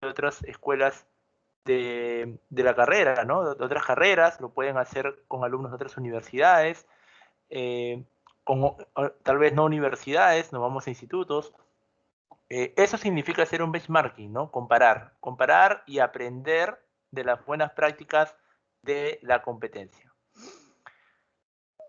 otras escuelas de la carrera, ¿no? De otras carreras, lo pueden hacer con alumnos de otras universidades, tal vez no universidades, nos vamos a institutos. Eso significa hacer un benchmarking, ¿no? Comparar y aprender de las buenas prácticas de la competencia.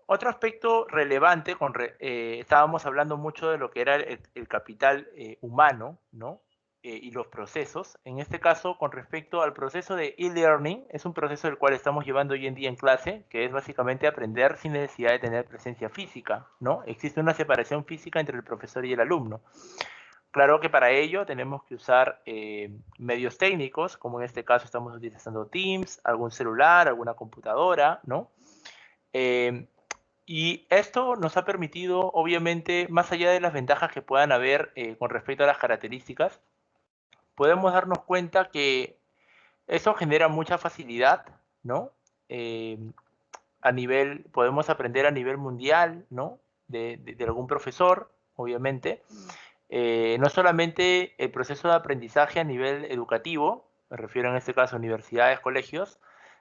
Otro aspecto relevante, estábamos hablando mucho de lo que era el capital humano, ¿no? Y los procesos. En este caso, con respecto al proceso de e-learning, es un proceso del cual estamos llevando hoy en día en clase, que es básicamente aprender sin necesidad de tener presencia física, ¿no? Existe una separación física entre el profesor y el alumno. Claro que para ello tenemos que usar medios técnicos, como en este caso estamos utilizando Teams, algún celular, alguna computadora, ¿no? Y esto nos ha permitido, obviamente, más allá de las ventajas que puedan haber con respecto a las características, podemos darnos cuenta que eso genera mucha facilidad, ¿no? Podemos aprender a nivel mundial, ¿no? De algún profesor, obviamente. No solamente el proceso de aprendizaje a nivel educativo, me refiero en este caso a universidades, colegios,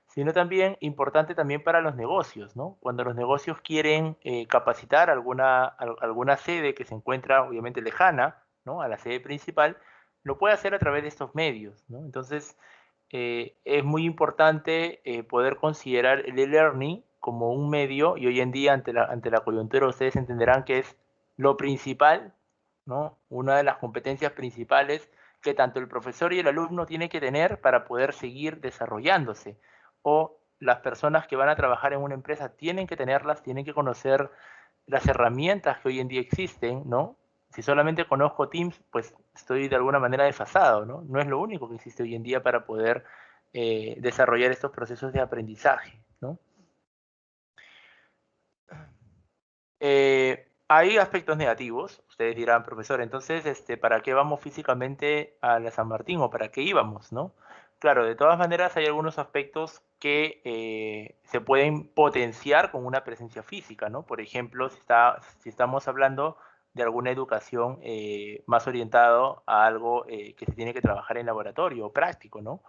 sino también importante también para los negocios, ¿no? Cuando los negocios quieren capacitar alguna sede que se encuentra obviamente lejana, ¿no? A la sede principal, lo puede hacer a través de estos medios, ¿no? Entonces, es muy importante poder considerar el e-learning como un medio, y hoy en día ante la coyuntura ustedes entenderán que es lo principal, ¿no? Una de las competencias principales que tanto el profesor y el alumno tienen que tener para poder seguir desarrollándose. O las personas que van a trabajar en una empresa tienen que tenerlas, tienen que conocer las herramientas que hoy en día existen, ¿no? Si solamente conozco Teams, pues estoy de alguna manera desfasado, ¿no? No es lo único que existe hoy en día para poder desarrollar estos procesos de aprendizaje, ¿no? Hay aspectos negativos, ustedes dirán, profesor, entonces, ¿para qué vamos físicamente a la San Martín o para qué íbamos, no? Claro, de todas maneras hay algunos aspectos que se pueden potenciar con una presencia física, ¿no? Por ejemplo, si estamos hablando de alguna educación más orientado a algo que se tiene que trabajar en laboratorio o práctico, ¿no?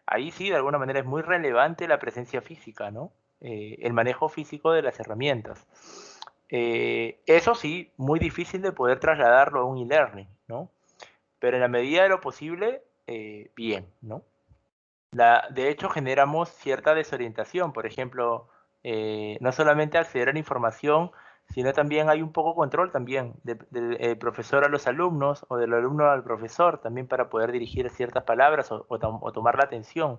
Ahí sí, de alguna manera es muy relevante la presencia física, ¿no? El manejo físico de las herramientas. Eso sí, muy difícil de poder trasladarlo a un e-learning, ¿no? Pero en la medida de lo posible, bien, ¿no? De hecho, generamos cierta desorientación. Por ejemplo, no solamente acceder a la información, sino también hay un poco control también del profesor a los alumnos o del alumno al profesor, también para poder dirigir ciertas palabras o tomar la atención,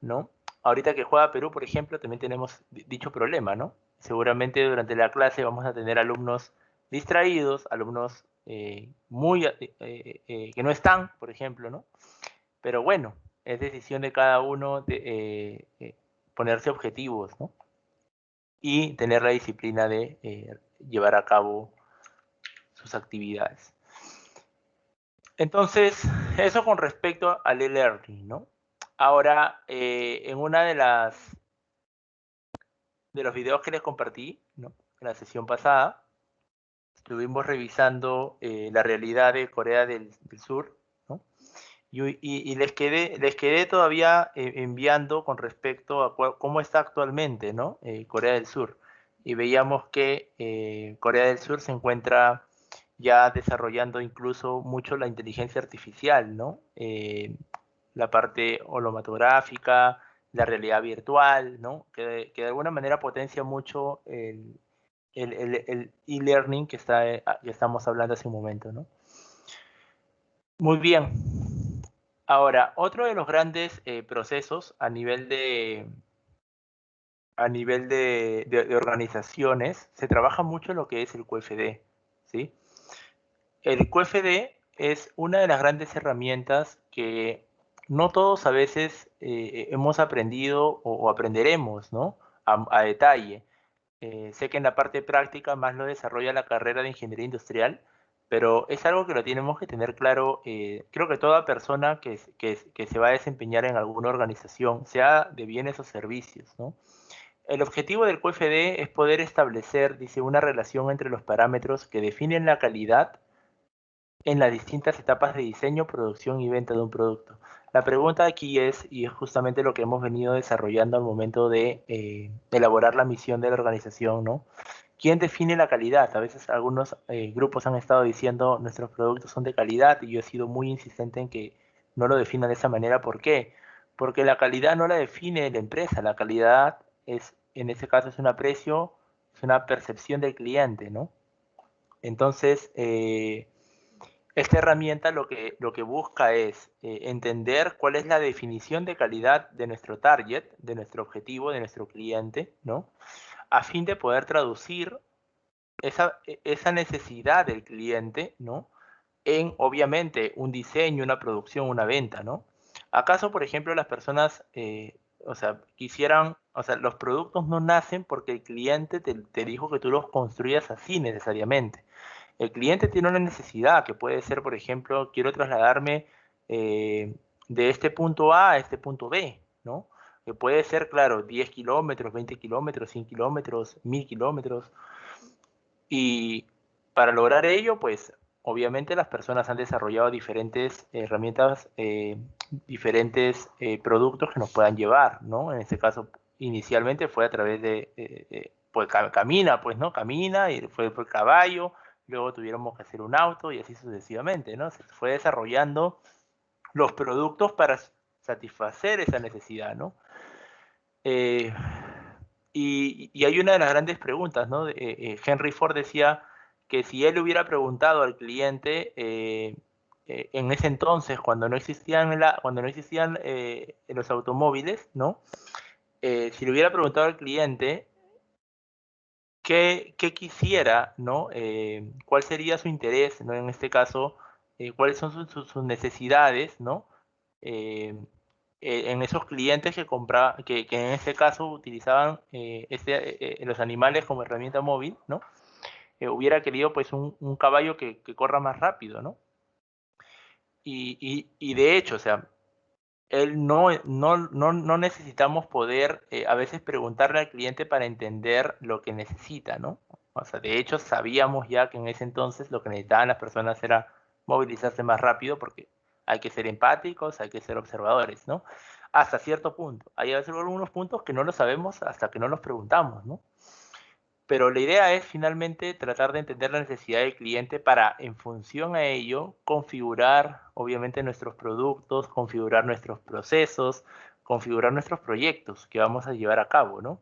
¿no? Ahorita que juega Perú, por ejemplo, también tenemos dicho problema, ¿no? Seguramente durante la clase vamos a tener alumnos distraídos, alumnos que no están, por ejemplo, ¿no? Pero bueno, es decisión de cada uno de ponerse objetivos, ¿no? Y tener la disciplina de llevar a cabo sus actividades. Entonces, eso con respecto al e-learning, ¿no? Ahora, en una de los videos que les compartí, ¿no? En la sesión pasada, estuvimos revisando la realidad de Corea del Sur, ¿no? Y les quedé todavía enviando con respecto a cómo está actualmente, ¿no? Corea del Sur. Y veíamos que Corea del Sur se encuentra ya desarrollando incluso mucho la inteligencia artificial, ¿no? La parte holomatográfica, la realidad virtual, ¿no? Que de alguna manera potencia mucho el e-learning que estamos hablando hace un momento, ¿no? Muy bien. Ahora, otro de los grandes procesos a nivel de organizaciones, se trabaja mucho en lo que es el QFD, ¿sí? El QFD es una de las grandes herramientas que no todos a veces hemos aprendido o aprenderemos, ¿no? A detalle. Sé que en la parte práctica más lo desarrolla la carrera de ingeniería industrial, pero es algo que lo tenemos que tener claro. Creo que toda persona que se va a desempeñar en alguna organización, sea de bienes o servicios, ¿no? El objetivo del QFD es poder establecer, dice, una relación entre los parámetros que definen la calidad en las distintas etapas de diseño, producción y venta de un producto. La pregunta aquí es, y es justamente lo que hemos venido desarrollando al momento de elaborar la misión de la organización, ¿no? ¿Quién define la calidad? A veces algunos grupos han estado diciendo nuestros productos son de calidad y yo he sido muy insistente en que no lo definan de esa manera. ¿Por qué? Porque la calidad no la define la empresa, la calidad es, en ese caso, es un aprecio, es una percepción del cliente, ¿no? Entonces, esta herramienta lo que busca es entender cuál es la definición de calidad de nuestro target, de nuestro objetivo, de nuestro cliente, ¿no? A fin de poder traducir esa necesidad del cliente, ¿no? En, obviamente, un diseño, una producción, una venta, ¿no? ¿Acaso, por ejemplo, las personas, o sea, quisieran, o sea, los productos no nacen porque el cliente te dijo que tú los construyas así necesariamente? El cliente tiene una necesidad que puede ser, por ejemplo, quiero trasladarme de este punto A a este punto B, ¿no? Que puede ser, claro, 10 kilómetros, 20 kilómetros, 100 kilómetros, 1000 kilómetros. Y para lograr ello, pues obviamente las personas han desarrollado diferentes herramientas, diferentes productos que nos puedan llevar, ¿no? En este caso, inicialmente fue a través pues camina, pues, ¿no? Camina y fue por caballo, luego tuviéramos que hacer un auto y así sucesivamente, ¿no? Se fue desarrollando los productos para satisfacer esa necesidad, ¿no? Eh, y hay una de las grandes preguntas, ¿no? Henry Ford decía que si él hubiera preguntado al cliente en ese entonces, cuando no existían los automóviles, ¿no? Si le hubiera preguntado al cliente qué quisiera, ¿no? ¿Cuál sería su interés, ¿no? En este caso, cuáles son sus necesidades, ¿no? Eh, en esos clientes que en este caso utilizaban los animales como herramienta móvil, ¿no? Hubiera querido pues un caballo que corra más rápido, ¿no? Y de hecho, o sea, él no necesitamos poder a veces preguntarle al cliente para entender lo que necesita, ¿no? O sea, de hecho sabíamos ya que en ese entonces lo que necesitaban las personas era movilizarse más rápido porque hay que ser empáticos, hay que ser observadores, ¿no? Hasta cierto punto. Hay a veces algunos puntos que no lo sabemos hasta que no los preguntamos, ¿no? Pero la idea es finalmente tratar de entender la necesidad del cliente para, en función a ello, configurar obviamente nuestros productos, configurar nuestros procesos, configurar nuestros proyectos que vamos a llevar a cabo, ¿no?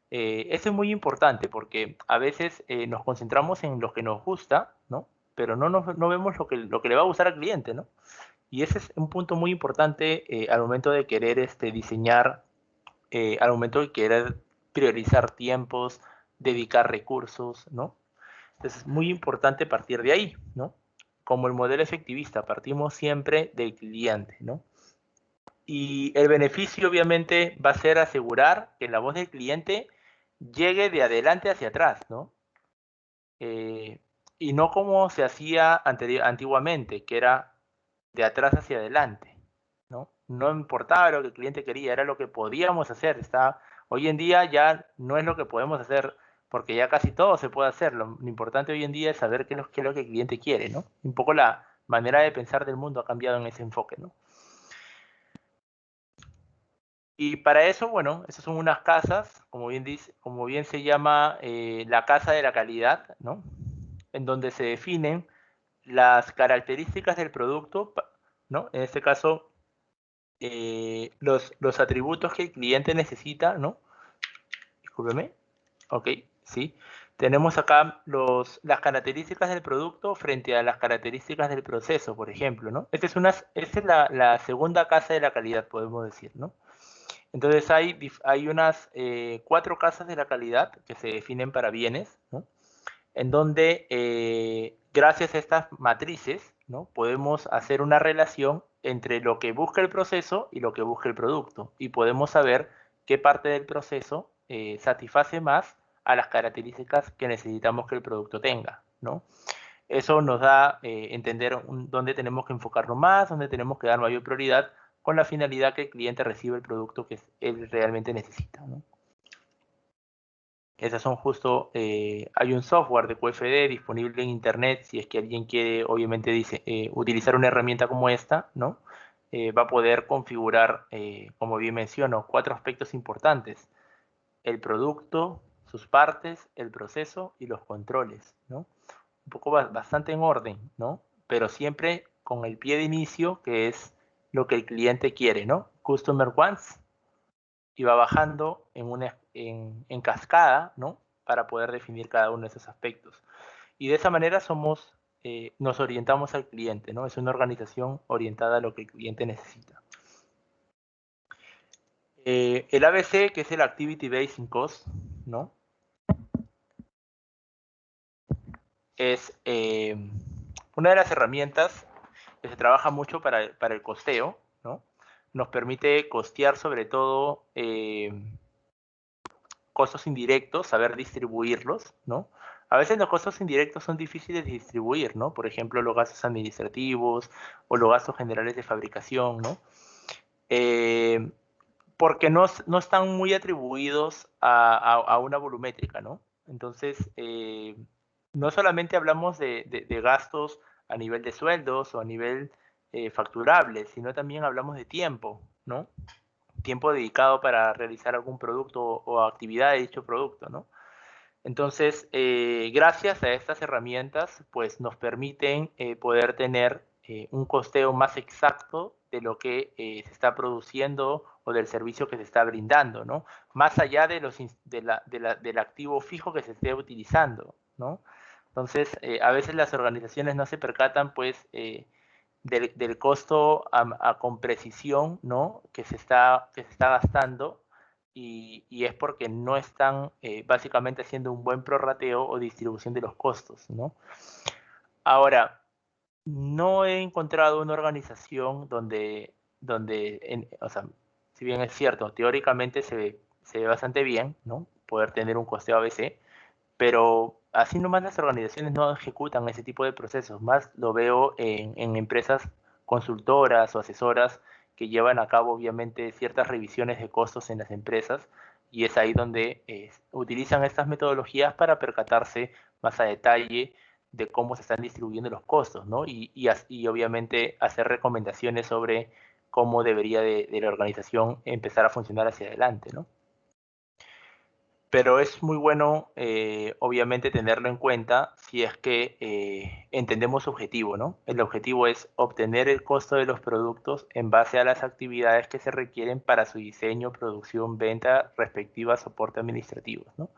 Eso es muy importante porque a veces nos concentramos en lo que nos gusta, ¿no? Pero no vemos lo que le va a gustar al cliente, ¿no? Y ese es un punto muy importante al momento de querer diseñar, al momento de querer priorizar tiempos, dedicar recursos, ¿no? Entonces es muy importante partir de ahí, ¿no? Como el modelo efectivista, partimos siempre del cliente, ¿no? Y el beneficio obviamente va a ser asegurar que la voz del cliente llegue de adelante hacia atrás, ¿no? Eh, y no como se hacía antiguamente, que era de atrás hacia adelante, ¿no? No importaba lo que el cliente quería, era lo que podíamos hacer. Hoy en día ya no es lo que podemos hacer, porque ya casi todo se puede hacer. Lo importante hoy en día es saber qué es lo que el cliente quiere, ¿no? Un poco la manera de pensar del mundo ha cambiado en ese enfoque, ¿no? Y para eso, bueno, esas son unas casas, como bien se llama, la casa de la calidad, ¿no? En donde se definen las características del producto, ¿no? En este caso, los atributos que el cliente necesita, ¿no? Discúlpeme. Ok, sí. Tenemos acá las características del producto frente a las características del proceso, por ejemplo, ¿no? Esta es la segunda casa de la calidad, podemos decir, ¿no? Entonces hay unas 4 casas de la calidad que se definen para bienes, ¿no? En donde gracias a estas matrices, ¿no? Podemos hacer una relación entre lo que busca el proceso y lo que busca el producto. Y podemos saber qué parte del proceso satisface más a las características que necesitamos que el producto tenga, ¿no? Eso nos da entender dónde tenemos que enfocarnos más, dónde tenemos que dar mayor prioridad con la finalidad que el cliente reciba el producto que él realmente necesita, ¿no? Esas son justo, hay un software de QFD disponible en internet si es que alguien quiere, obviamente, utilizar una herramienta como esta, ¿no? va a poder configurar, como bien menciono, 4 aspectos importantes: el producto, sus partes, el proceso y los controles, ¿no? Un poco bastante en orden, ¿no? Pero siempre con el pie de inicio, que es lo que el cliente quiere, ¿no? Customer wants, y va bajando en cascada, ¿no? Para poder definir cada uno de esos aspectos. Y de esa manera nos orientamos al cliente, ¿no? Es una organización orientada a lo que el cliente necesita. El ABC, que es el Activity Based Cost, ¿no? Es una de las herramientas que se trabaja mucho para el costeo, ¿no? Nos permite costear sobre todo costos indirectos, saber distribuirlos, ¿no? A veces los costos indirectos son difíciles de distribuir, ¿no? Por ejemplo, los gastos administrativos o los gastos generales de fabricación, ¿no? Porque no están muy atribuidos a una volumétrica, ¿no? Entonces, no solamente hablamos de gastos a nivel de sueldos o a nivel facturable, sino también hablamos de tiempo, ¿no? Tiempo dedicado para realizar algún producto o actividad de dicho producto, ¿no? Entonces, gracias a estas herramientas, pues nos permiten poder tener un costeo más exacto de lo que se está produciendo o del servicio que se está brindando, ¿no? Más allá del activo fijo que se esté utilizando, ¿no? Entonces, a veces las organizaciones no se percatan, pues, del costo con precisión, ¿no? Que se está gastando, y es porque no están básicamente haciendo un buen prorrateo o distribución de los costos, ¿no? Ahora, no he encontrado una organización o sea, si bien es cierto, teóricamente se ve bastante bien, ¿no? Poder tener un costeo ABC, pero así nomás las organizaciones no ejecutan ese tipo de procesos. Más lo veo en empresas consultoras o asesoras que llevan a cabo obviamente ciertas revisiones de costos en las empresas, y es ahí donde utilizan estas metodologías para percatarse más a detalle de cómo se están distribuyendo los costos, ¿no? Y obviamente hacer recomendaciones sobre cómo debería de la organización empezar a funcionar hacia adelante, ¿no? Pero es muy bueno, obviamente, tenerlo en cuenta si es que entendemos su objetivo, ¿no? El objetivo es obtener el costo de los productos en base a las actividades que se requieren para su diseño, producción, venta, respectiva soporte administrativo, ¿no?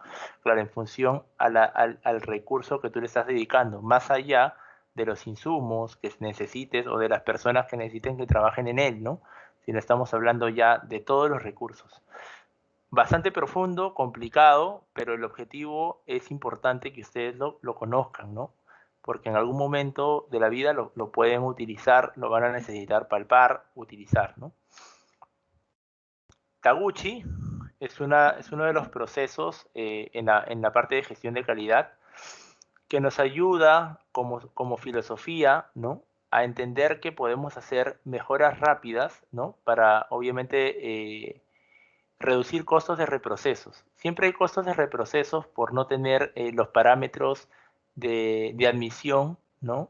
Claro, en función al recurso que tú le estás dedicando, más allá de los insumos que necesites o de las personas que necesiten que trabajen en él, ¿no? Si no estamos hablando ya de todos los recursos. Bastante profundo, complicado, pero el objetivo es importante que ustedes lo conozcan, ¿no? Porque en algún momento de la vida lo pueden utilizar, lo van a necesitar palpar, utilizar, ¿no? Taguchi es uno de los procesos en la parte de gestión de calidad que nos ayuda como filosofía, ¿no? A entender que podemos hacer mejoras rápidas, ¿no? Para, obviamente, reducir costos de reprocesos. Siempre hay costos de reprocesos por no tener los parámetros de admisión, ¿no?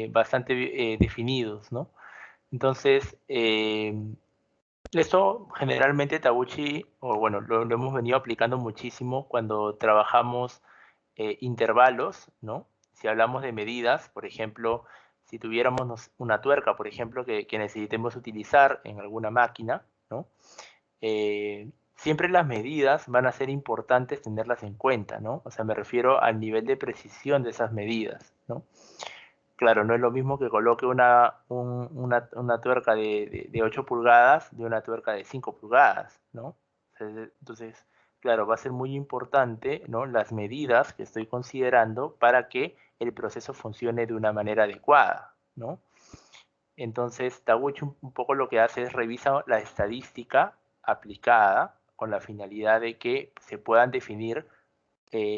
Bastante definidos, ¿no? Entonces, esto generalmente Taguchi, o bueno, lo hemos venido aplicando muchísimo cuando trabajamos intervalos, ¿no? Si hablamos de medidas, por ejemplo, si tuviéramos una tuerca, por ejemplo, que necesitemos utilizar en alguna máquina, ¿no? Siempre las medidas van a ser importantes tenerlas en cuenta, ¿no? O sea, me refiero al nivel de precisión de esas medidas, ¿no? Claro, no es lo mismo que coloque una tuerca de 8 pulgadas de una tuerca de 5 pulgadas, ¿no? Entonces, claro, va a ser muy importante, ¿no? Las medidas que estoy considerando para que el proceso funcione de una manera adecuada, ¿no? Entonces, Taguchi un poco lo que hace es revisa la estadística aplicada con la finalidad de que se puedan definir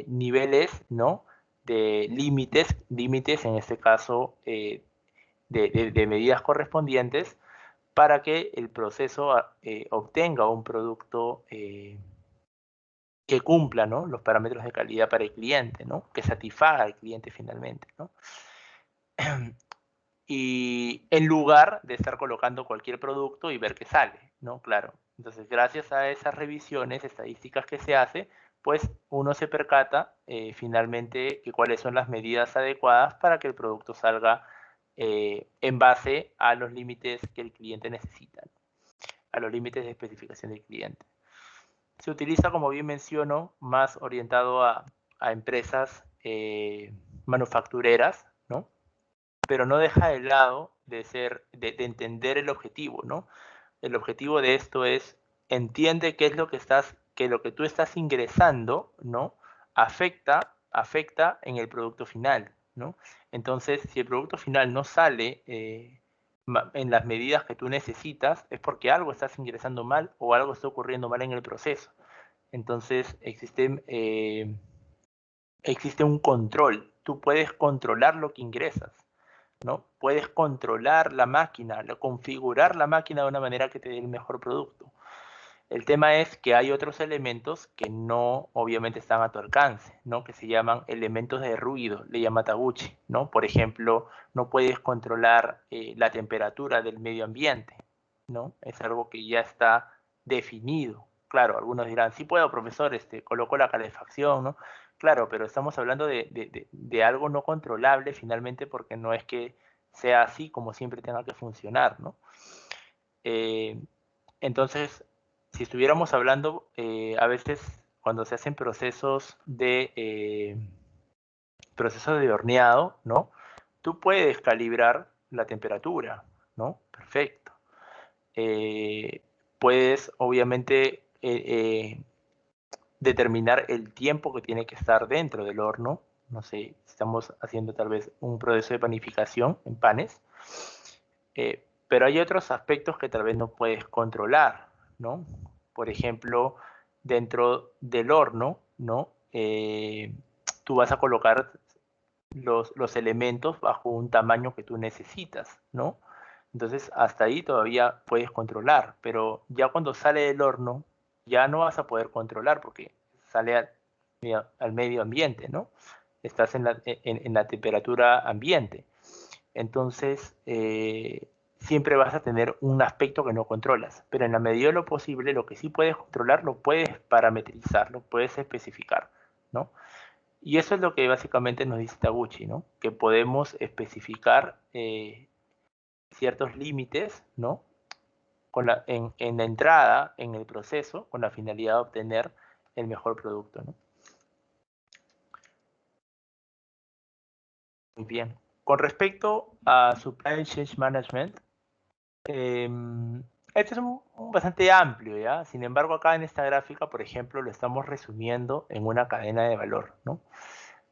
niveles, ¿no? De límites en este caso, de medidas correspondientes para que el proceso obtenga un producto que cumpla, ¿no? Los parámetros de calidad para el cliente, ¿no? Que satisfaga al cliente finalmente, ¿no? y en lugar de estar colocando cualquier producto y ver qué sale, ¿no? Claro. Entonces, gracias a esas revisiones estadísticas que se hace, pues uno se percata finalmente que cuáles son las medidas adecuadas para que el producto salga en base a los límites que el cliente necesita, a los límites de especificación del cliente. Se utiliza, como bien menciono, más orientado a empresas manufactureras, ¿no? Pero no deja de lado de entender el objetivo, ¿no? El objetivo de esto es, entiende qué es lo que lo que tú estás ingresando, ¿no? Afecta en el producto final, ¿no? Entonces, si el producto final no sale en las medidas que tú necesitas, es porque algo estás ingresando mal o algo está ocurriendo mal en el proceso. Entonces, existe un control. Tú puedes controlar lo que ingresas, ¿no? Puedes controlar la máquina, configurar la máquina de una manera que te dé el mejor producto. El tema es que hay otros elementos que no obviamente están a tu alcance, ¿no? Que se llaman elementos de ruido, le llama Taguchi, ¿no? Por ejemplo, no puedes controlar la temperatura del medio ambiente, ¿no? Es algo que ya está definido. Claro, algunos dirán, sí puedo, profesor, coloco la calefacción, ¿no? Claro, pero estamos hablando de algo no controlable finalmente porque no es que sea así como siempre tenga que funcionar, ¿no? Eh, entonces, si estuviéramos hablando, a veces cuando se hacen procesos de horneado, ¿no? Tú puedes calibrar la temperatura, ¿no? Perfecto. Eh, puedes, obviamente, determinar el tiempo que tiene que estar dentro del horno. No sé, estamos haciendo tal vez un proceso de panificación en panes. Pero hay otros aspectos que tal vez no puedes controlar, ¿no? Por ejemplo, dentro del horno, ¿no? Tú vas a colocar los elementos bajo un tamaño que tú necesitas, ¿no? Entonces, hasta ahí todavía puedes controlar, pero ya cuando sale del horno, ya no vas a poder controlar porque sale al medio ambiente, ¿no? Estás en la temperatura ambiente. Entonces, siempre vas a tener un aspecto que no controlas, pero en la medida de lo posible, lo que sí puedes controlar, lo puedes parametrizar, lo puedes especificar, ¿no? Y eso es lo que básicamente nos dice Taguchi, ¿no? Que podemos especificar ciertos límites, ¿no? En la entrada, en el proceso, con la finalidad de obtener el mejor producto, ¿no? Muy bien. Con respecto a Supply Chain Management, este es bastante amplio, ¿ya? Sin embargo, acá en esta gráfica, por ejemplo, lo estamos resumiendo en una cadena de valor, ¿no?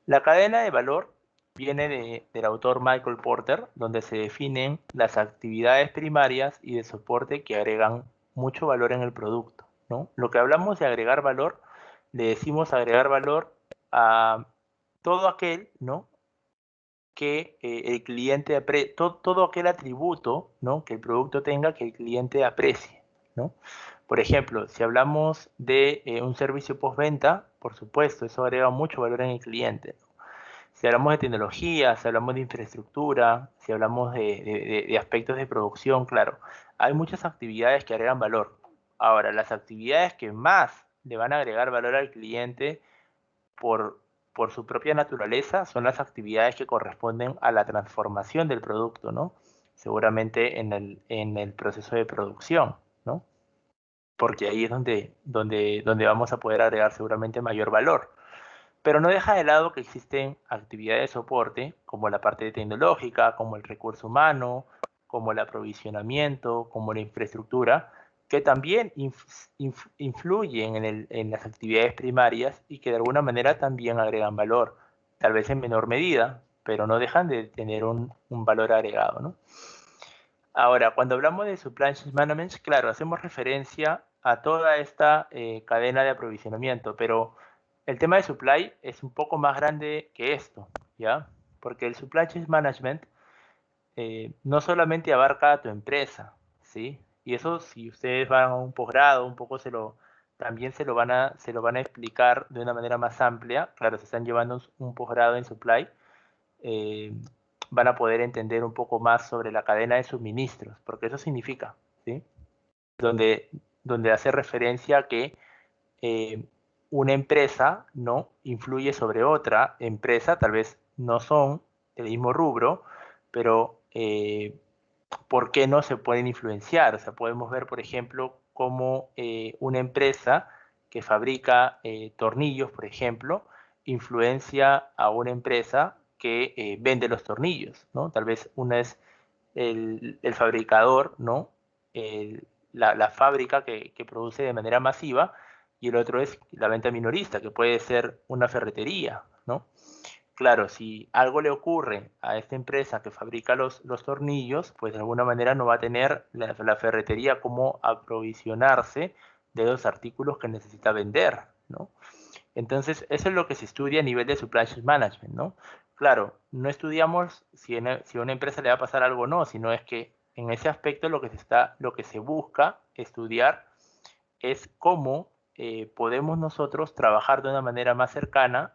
La cadena de valor viene del autor Michael Porter, donde se definen las actividades primarias y de soporte que agregan mucho valor en el producto, ¿no? Lo que hablamos de agregar valor, le decimos agregar valor a todo aquel, ¿no? Que el cliente todo aquel atributo, ¿no? Que el producto tenga que el cliente aprecie, ¿no? Por ejemplo, si hablamos de un servicio postventa, por supuesto, eso agrega mucho valor en el cliente. Si hablamos de tecnología, si hablamos de infraestructura, si hablamos de aspectos de producción, claro, hay muchas actividades que agregan valor. Ahora, las actividades que más le van a agregar valor al cliente por, por su propia naturaleza son las actividades que corresponden a la transformación del producto, ¿no? Seguramente en el proceso de producción, ¿no? Porque ahí es donde vamos a poder agregar seguramente mayor valor. Pero no deja de lado que existen actividades de soporte, como la parte tecnológica, como el recurso humano, como el aprovisionamiento, como la infraestructura, que también influyen en las actividades primarias y que de alguna manera también agregan valor, tal vez en menor medida, pero no dejan de tener un valor agregado, ¿no? Ahora, cuando hablamos de supply chain management, claro, hacemos referencia a toda esta cadena de aprovisionamiento, pero el tema de supply es un poco más grande que esto, ¿ya? Porque el supply chain management no solamente abarca a tu empresa, ¿sí? Y eso si ustedes van a un posgrado, un poco también se lo van a explicar de una manera más amplia. Claro, se están llevando un posgrado en supply. eh, van a poder entender un poco más sobre la cadena de suministros, porque eso significa, ¿sí? Donde hace referencia a que una empresa, ¿no?, influye sobre otra empresa, tal vez no son del mismo rubro, pero ¿por qué no se pueden influenciar? O sea, podemos ver, por ejemplo, cómo una empresa que fabrica tornillos, por ejemplo, influencia a una empresa que vende los tornillos, ¿no? Tal vez una es el fabricador, ¿no? La fábrica que produce de manera masiva, y el otro es la venta minorista, que puede ser una ferretería, ¿no? Claro, si algo le ocurre a esta empresa que fabrica los tornillos, pues de alguna manera no va a tener la ferretería cómo aprovisionarse de los artículos que necesita vender, ¿no? Entonces, eso es lo que se estudia a nivel de supply chain management, ¿no? Claro, no estudiamos si a una empresa le va a pasar algo o no, sino es que en ese aspecto lo que se busca estudiar es cómo podemos nosotros trabajar de una manera más cercana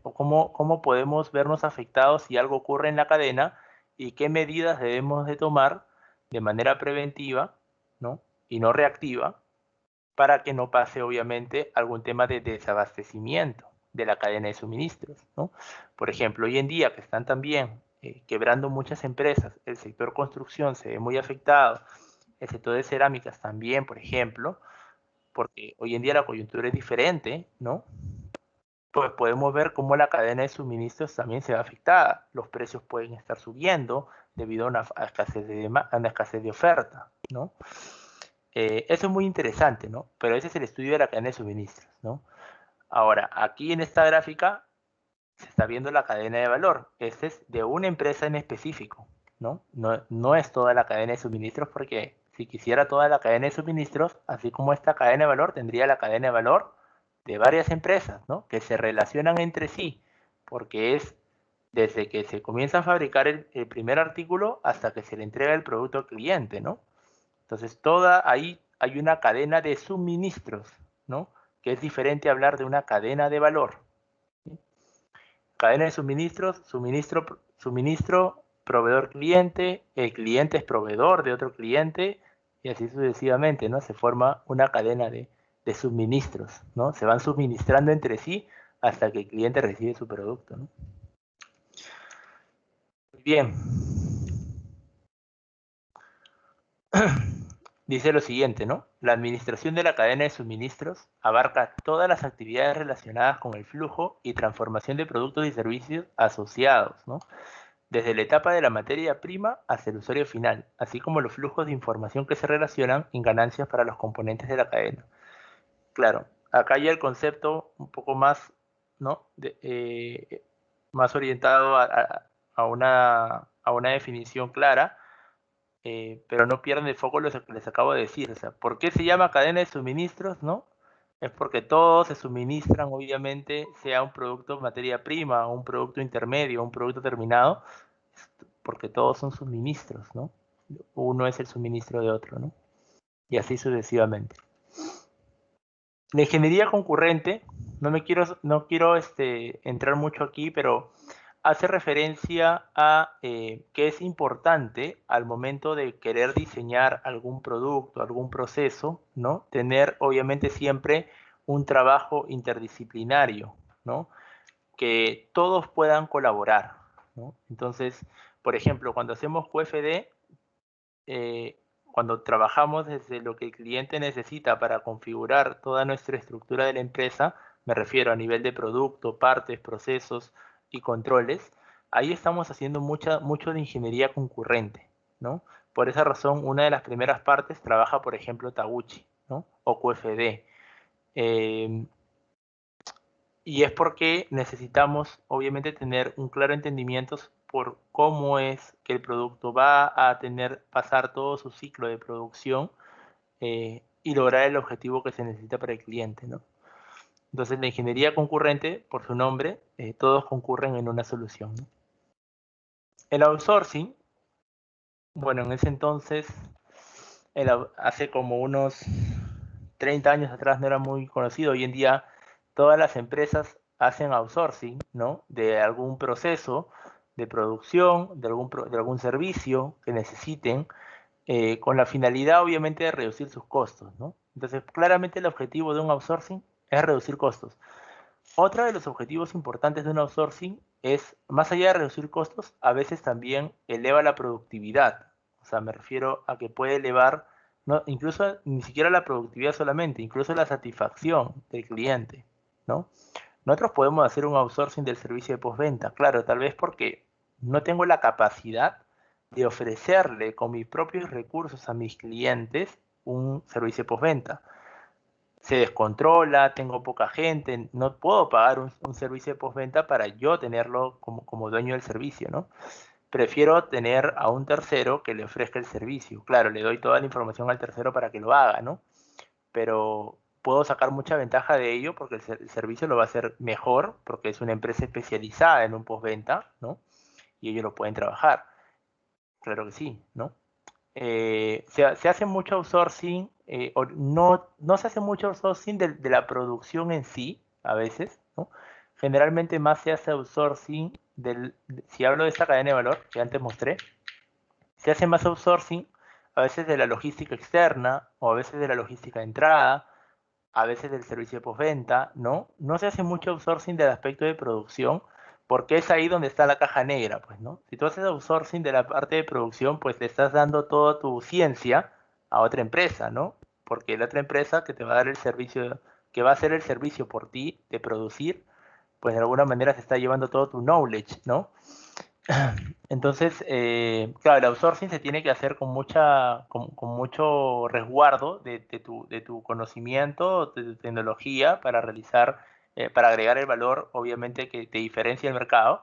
o cómo podemos vernos afectados si algo ocurre en la cadena y qué medidas debemos de tomar de manera preventiva, ¿no?, y no reactiva, para que no pase obviamente algún tema de desabastecimiento de la cadena de suministros, ¿no? Por ejemplo, hoy en día que están también quebrando muchas empresas, el sector construcción se ve muy afectado, el sector de cerámicas también, por ejemplo, porque hoy en día la coyuntura es diferente, ¿no? Pues podemos ver cómo la cadena de suministros también se ve afectada. Los precios pueden estar subiendo debido a una escasez de oferta, ¿no? Eso es muy interesante, ¿no? Pero ese es el estudio de la cadena de suministros, ¿no? Ahora, aquí en esta gráfica se está viendo la cadena de valor. Este es de una empresa en específico, ¿no? No es toda la cadena de suministros, porque si quisiera toda la cadena de suministros, así como esta cadena de valor, tendría la cadena de valor de varias empresas, ¿no?, que se relacionan entre sí, porque es desde que se comienza a fabricar el primer artículo hasta que se le entrega el producto al cliente, ¿no? Entonces, ahí hay una cadena de suministros, ¿no?, que es diferente a hablar de una cadena de valor. ¿Sí? Cadena de suministros, suministro, proveedor cliente, el cliente es proveedor de otro cliente, y así sucesivamente, ¿no? Se forma una cadena de suministros, ¿no? Se van suministrando entre sí hasta que el cliente recibe su producto, ¿no? Bien. Dice lo siguiente, ¿no? La administración de la cadena de suministros abarca todas las actividades relacionadas con el flujo y transformación de productos y servicios asociados, ¿no?, desde la etapa de la materia prima hasta el usuario final, así como los flujos de información que se relacionan en ganancias para los componentes de la cadena. Claro, acá ya el concepto un poco más, ¿no?, más orientado a una definición clara, pero no pierdan de foco lo que les acabo de decir. O sea, ¿por qué se llama cadena de suministros, no? Es porque todos se suministran, obviamente, sea un producto materia prima, un producto intermedio, un producto terminado, porque todos son suministros, ¿no? Uno es el suministro de otro, ¿no? Y así sucesivamente. La ingeniería concurrente, no quiero entrar mucho aquí, pero hace referencia a que es importante al momento de querer diseñar algún producto, algún proceso, ¿no?, tener obviamente siempre un trabajo interdisciplinario, ¿no?, que todos puedan colaborar, ¿no? Entonces, por ejemplo, cuando hacemos QFD, cuando trabajamos desde lo que el cliente necesita para configurar toda nuestra estructura de la empresa, me refiero a nivel de producto, partes, procesos y controles, ahí estamos haciendo mucho de ingeniería concurrente, ¿no? Por esa razón, una de las primeras partes trabaja, por ejemplo, Taguchi, ¿no?, o QFD. Y es porque necesitamos, obviamente, tener un claro entendimiento por cómo es que el producto va a pasar todo su ciclo de producción y lograr el objetivo que se necesita para el cliente, ¿no? Entonces, la ingeniería concurrente, por su nombre, todos concurren en una solución, ¿no? El outsourcing, bueno, en ese entonces, hace como unos 30 años atrás no era muy conocido. Hoy en día todas las empresas hacen outsourcing, ¿no?, de algún proceso de producción, de algún servicio que necesiten, con la finalidad obviamente de reducir sus costos, ¿no? Entonces, claramente el objetivo de un outsourcing es reducir costos. Otro de los objetivos importantes de un outsourcing es, más allá de reducir costos, a veces también eleva la productividad. O sea, me refiero a que puede elevar, no, incluso ni siquiera la productividad solamente, incluso la satisfacción del cliente, ¿no? Nosotros podemos hacer un outsourcing del servicio de postventa, claro, tal vez porque no tengo la capacidad de ofrecerle con mis propios recursos a mis clientes un servicio de postventa. Se descontrola, tengo poca gente, no puedo pagar un servicio de postventa para yo tenerlo como dueño del servicio, ¿no? Prefiero tener a un tercero que le ofrezca el servicio. Claro, le doy toda la información al tercero para que lo haga, ¿no? Pero puedo sacar mucha ventaja de ello porque el servicio lo va a hacer mejor, porque es una empresa especializada en un postventa, ¿no? Y ellos lo pueden trabajar. Claro que sí, ¿no? Se hace mucho outsourcing, no se hace mucho outsourcing de la producción en sí, a veces, ¿no? Generalmente más se hace outsourcing si hablo de esta cadena de valor que antes mostré, se hace más outsourcing a veces de la logística externa o a veces de la logística de entrada, a veces del servicio de postventa, ¿no? No se hace mucho outsourcing del aspecto de producción, porque es ahí donde está la caja negra, pues, ¿no? Si tú haces outsourcing de la parte de producción, pues le estás dando toda tu ciencia a otra empresa, ¿no? Porque la otra empresa que te va a dar el servicio, que va a hacer el servicio por ti de producir, pues de alguna manera se está llevando todo tu knowledge, ¿no? Entonces, claro, el outsourcing se tiene que hacer con mucho resguardo de tu conocimiento, de tu tecnología para realizar, para agregar el valor, obviamente, que te diferencia el mercado.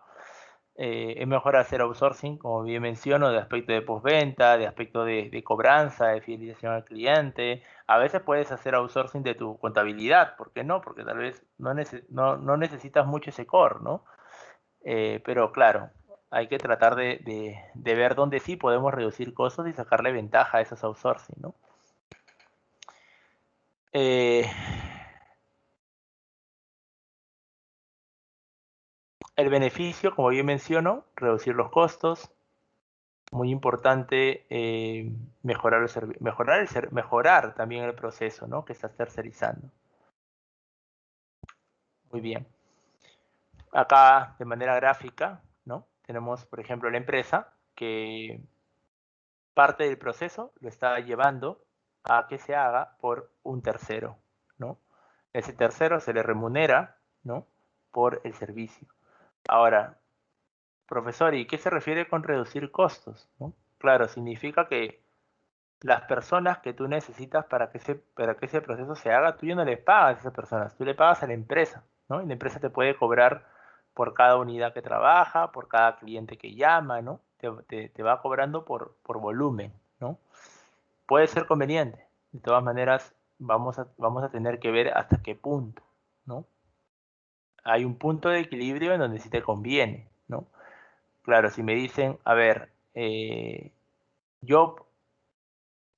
Es mejor hacer outsourcing, como bien menciono, de aspecto de postventa, de aspecto de cobranza, de fidelización al cliente. A veces puedes hacer outsourcing de tu contabilidad, ¿por qué no? Porque tal vez no necesitas mucho ese core, ¿no? Pero claro, hay que tratar de ver dónde sí podemos reducir costos y sacarle ventaja a esos outsourcing, ¿no? Eh, el beneficio, como bien menciono, reducir los costos. Muy importante mejorar también el proceso, ¿no? Que estás tercerizando. Muy bien. Acá, de manera gráfica, ¿no? Tenemos, por ejemplo, la empresa que parte del proceso lo está llevando a que se haga por un tercero, ¿no? Ese tercero se le remunera, ¿no? Por el servicio. Ahora, profesor, ¿y qué se refiere con reducir costos? ¿No? Claro, significa que las personas que tú necesitas para que ese proceso se haga, tú ya no les pagas a esas personas, tú le pagas a la empresa, ¿no? Y la empresa te puede cobrar por cada unidad que trabaja, por cada cliente que llama, ¿no? Te va cobrando por volumen, ¿no? Puede ser conveniente. De todas maneras, vamos a tener que ver hasta qué punto, ¿no? Hay un punto de equilibrio en donde sí te conviene, ¿no? Claro, si me dicen, a ver, yo,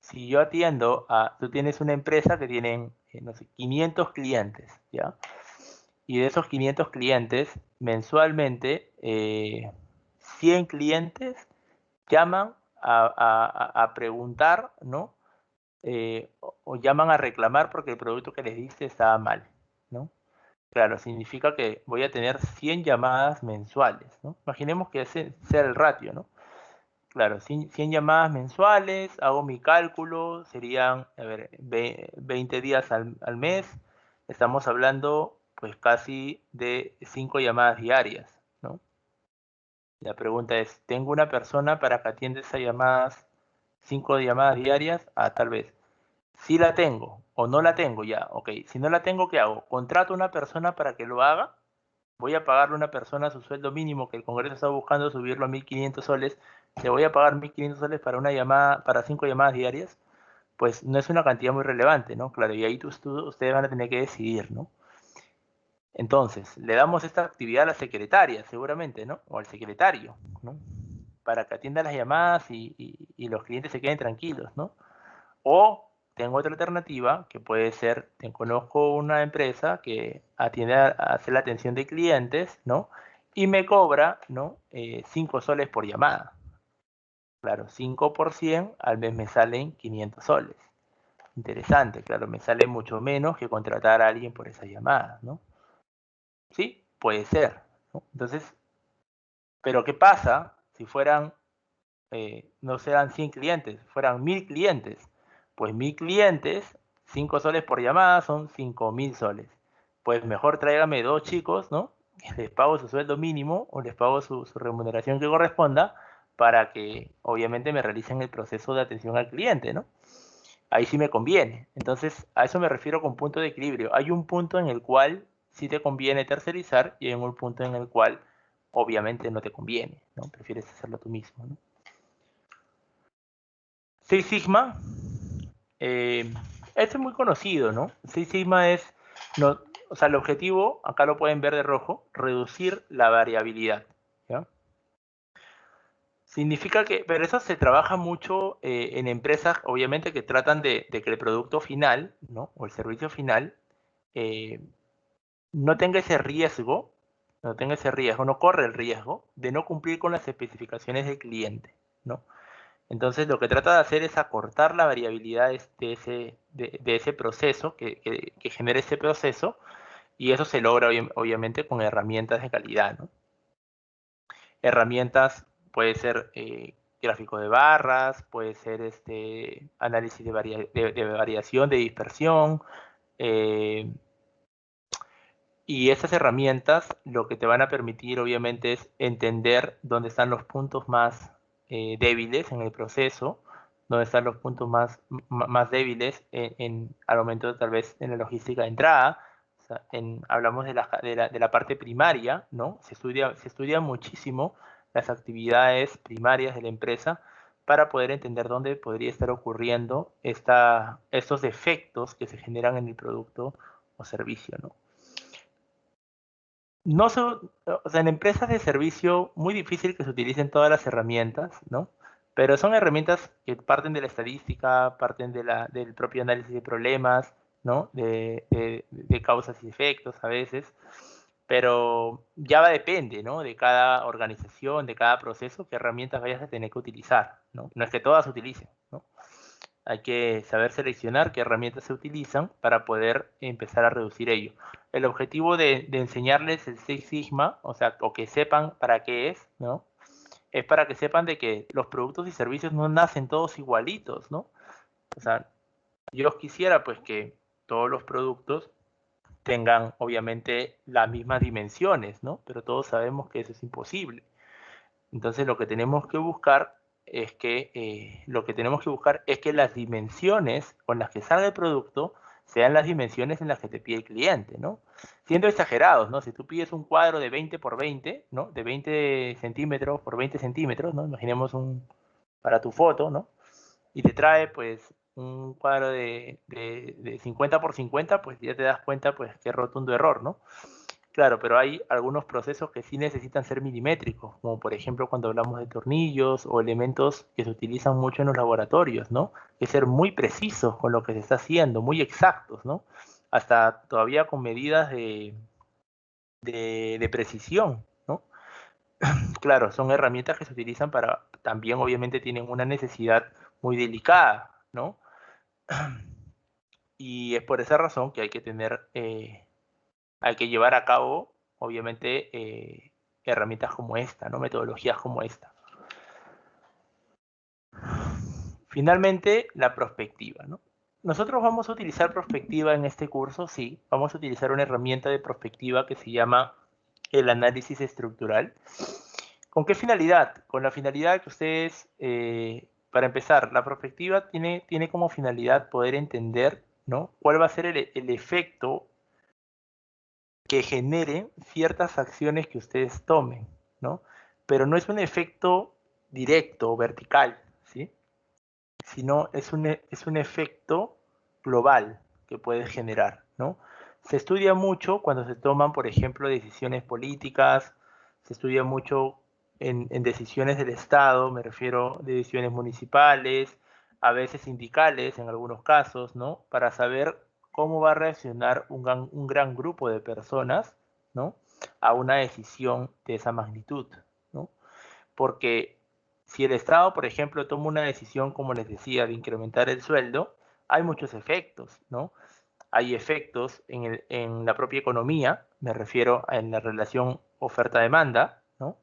si yo atiendo tú tienes una empresa que tienen, no sé, 500 clientes, ¿ya? Y de esos 500 clientes, mensualmente, 100 clientes llaman a preguntar, ¿no? O llaman a reclamar porque el producto que les diste estaba mal, ¿no? Claro, significa que voy a tener 100 llamadas mensuales, ¿no? Imaginemos que ese sea el ratio, ¿no? Claro, 100 llamadas mensuales, hago mi cálculo, serían, a ver, 20 días al mes, estamos hablando pues casi de 5 llamadas diarias, ¿no? La pregunta es, ¿tengo una persona para que atienda esas llamadas, 5 llamadas diarias? Ah, tal vez. Si la tengo o no la tengo ya, ok. Si no la tengo, ¿qué hago? ¿Contrato a una persona para que lo haga? Voy a pagarle a una persona su sueldo mínimo que el Congreso está buscando subirlo a 1.500 soles. ¿Le voy a pagar 1.500 soles para una llamada, para 5 llamadas diarias? Pues no es una cantidad muy relevante, ¿no? Claro, y ahí ustedes van a tener que decidir, ¿no? Entonces, le damos esta actividad a la secretaria, seguramente, ¿no? O al secretario, ¿no? Para que atienda las llamadas y los clientes se queden tranquilos, ¿no? O tengo otra alternativa que puede ser, conozco una empresa que atiende a hacer la atención de clientes, ¿no? y me cobra, ¿no? 5 soles por llamada. Claro, 5 por 100, al mes me salen 500 soles. Interesante, claro, me sale mucho menos que contratar a alguien por esas llamadas, ¿no? Sí, puede ser, ¿no? Entonces, pero ¿qué pasa si fueran, no sean 100 clientes, fueran 1000 clientes? Pues 1000 clientes, 5 soles por llamada son 5000 soles. Pues mejor tráigame 2 chicos, ¿no? Les pago su sueldo mínimo o les pago su remuneración que corresponda para que obviamente me realicen el proceso de atención al cliente, ¿no? Ahí sí me conviene. Entonces, a eso me refiero con punto de equilibrio. Hay un punto en el cual sí te conviene tercerizar y hay un punto en el cual obviamente no te conviene, ¿no? Prefieres hacerlo tú mismo, ¿no? Six Sigma, eh, este es muy conocido, ¿no? Six Sigma es, no, o sea, el objetivo, acá lo pueden ver de rojo, reducir la variabilidad, ¿ya? Significa que, pero eso se trabaja mucho en empresas, obviamente, que tratan de que el producto final, ¿no? O el servicio final, eh, no tenga ese riesgo, no corre el riesgo de no cumplir con las especificaciones del cliente, ¿no? Entonces lo que trata de hacer es acortar la variabilidad de ese proceso, que genere ese proceso, y eso se logra obviamente con herramientas de calidad, ¿no? Herramientas, puede ser gráfico de barras, puede ser análisis de variación, de dispersión, eh, y esas herramientas lo que te van a permitir obviamente es entender dónde están los puntos más débiles en el proceso, dónde están los puntos más débiles al momento de, tal vez en la logística de entrada. O sea, hablamos de la parte primaria, ¿no? Se estudia muchísimo las actividades primarias de la empresa para poder entender dónde podría estar ocurriendo estos defectos que se generan en el producto o servicio, ¿no? No son, o sea, en empresas de servicio muy difícil que se utilicen todas las herramientas, ¿no? Pero son herramientas que parten de la estadística, parten del propio análisis de problemas, ¿no? De causas y efectos a veces, pero ya depende, ¿no? De cada organización, de cada proceso, qué herramientas vayas a tener que utilizar, ¿no? No es que todas se utilicen, ¿no? Hay que saber seleccionar qué herramientas se utilizan para poder empezar a reducir ello. El objetivo de enseñarles el Six Sigma, o sea, o que sepan para qué es, ¿no? Es para que sepan de que los productos y servicios no nacen todos igualitos, ¿no? O sea, yo quisiera pues que todos los productos tengan obviamente las mismas dimensiones, ¿no? Pero todos sabemos que eso es imposible. Entonces lo que tenemos que buscar es que las dimensiones con las que salga el producto sean las dimensiones en las que te pide el cliente, ¿no? Siendo exagerados, ¿no? Si tú pides un cuadro de 20 por 20, ¿no? De 20 centímetros por 20 centímetros, ¿no? Imaginemos para tu foto, ¿no? Y te trae, pues, un cuadro de 50 por 50, pues ya te das cuenta, pues, qué rotundo error, ¿no? Claro, pero hay algunos procesos que sí necesitan ser milimétricos, como por ejemplo cuando hablamos de tornillos o elementos que se utilizan mucho en los laboratorios, ¿no? Hay que ser muy precisos con lo que se está haciendo, muy exactos, ¿no? Hasta todavía con medidas de precisión, ¿no? Claro, son herramientas que se utilizan para, también obviamente tienen una necesidad muy delicada, ¿no? Y es por esa razón que hay que llevar a cabo, obviamente, herramientas como esta, ¿no? Metodologías como esta. Finalmente, la prospectiva, ¿no? Nosotros vamos a utilizar prospectiva en este curso, sí. Vamos a utilizar una herramienta de prospectiva que se llama el análisis estructural. ¿Con qué finalidad? Con la finalidad que ustedes, para empezar, la prospectiva tiene como finalidad poder entender, ¿no? Cuál va a ser el efecto que genere ciertas acciones que ustedes tomen, ¿no? Pero no es un efecto directo o vertical, ¿sí? Sino es un efecto global que puede generar, ¿no? Se estudia mucho cuando se toman, por ejemplo, decisiones políticas, se estudia mucho en decisiones del Estado, me refiero a decisiones municipales, a veces sindicales en algunos casos, ¿no? Para saber cómo va a reaccionar un gran grupo de personas, ¿no? a una decisión de esa magnitud, ¿no? Porque si el Estado, por ejemplo, toma una decisión, como les decía, de incrementar el sueldo, hay muchos efectos, ¿no? Hay efectos en la propia economía, me refiero a en la relación oferta-demanda, ¿no?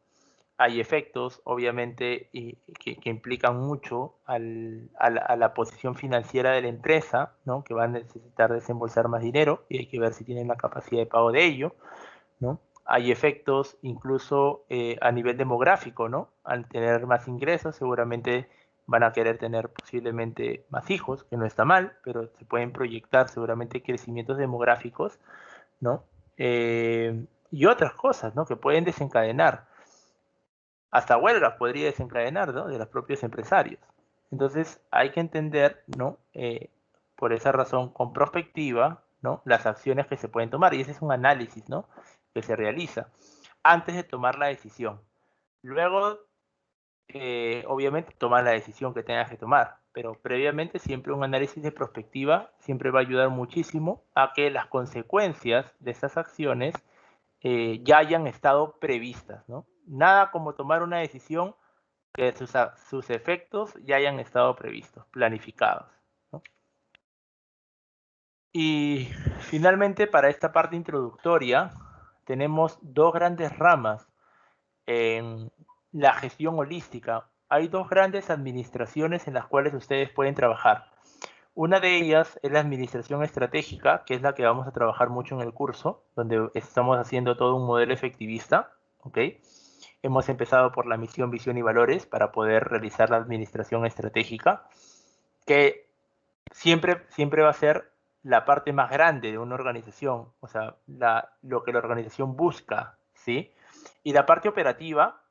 Hay efectos, obviamente, que implican mucho a la posición financiera de la empresa, ¿no? Que va a necesitar desembolsar más dinero y hay que ver si tienen la capacidad de pago de ello, ¿no? Hay efectos incluso a nivel demográfico, ¿no? Al tener más ingresos, seguramente van a querer tener posiblemente más hijos, que no está mal, pero se pueden proyectar seguramente crecimientos demográficos, ¿no? Y otras cosas, ¿no? Que pueden desencadenar. Hasta huelgas podría desencadenar, ¿no? De los propios empresarios. Entonces hay que entender, ¿no? Por esa razón, con prospectiva, ¿no? Las acciones que se pueden tomar. Y ese es un análisis, ¿no? Que se realiza antes de tomar la decisión. Luego, obviamente, tomar la decisión que tengas que tomar. Pero previamente, siempre un análisis de prospectiva siempre va a ayudar muchísimo a que las consecuencias de esas acciones ya hayan estado previstas, ¿no? Nada como tomar una decisión que sus efectos ya hayan estado previstos, planificados, ¿no? Y finalmente, para esta parte introductoria, tenemos dos grandes ramas en la gestión holística. Hay dos grandes administraciones en las cuales ustedes pueden trabajar. Una de ellas es la administración estratégica, que es la que vamos a trabajar mucho en el curso, donde estamos haciendo todo un modelo efectivista, ¿ok? Hemos empezado por la misión, visión y valores para poder realizar la administración estratégica, que siempre va a ser la parte más grande de una organización, o sea, lo que la organización busca, ¿sí? Y la parte operativa,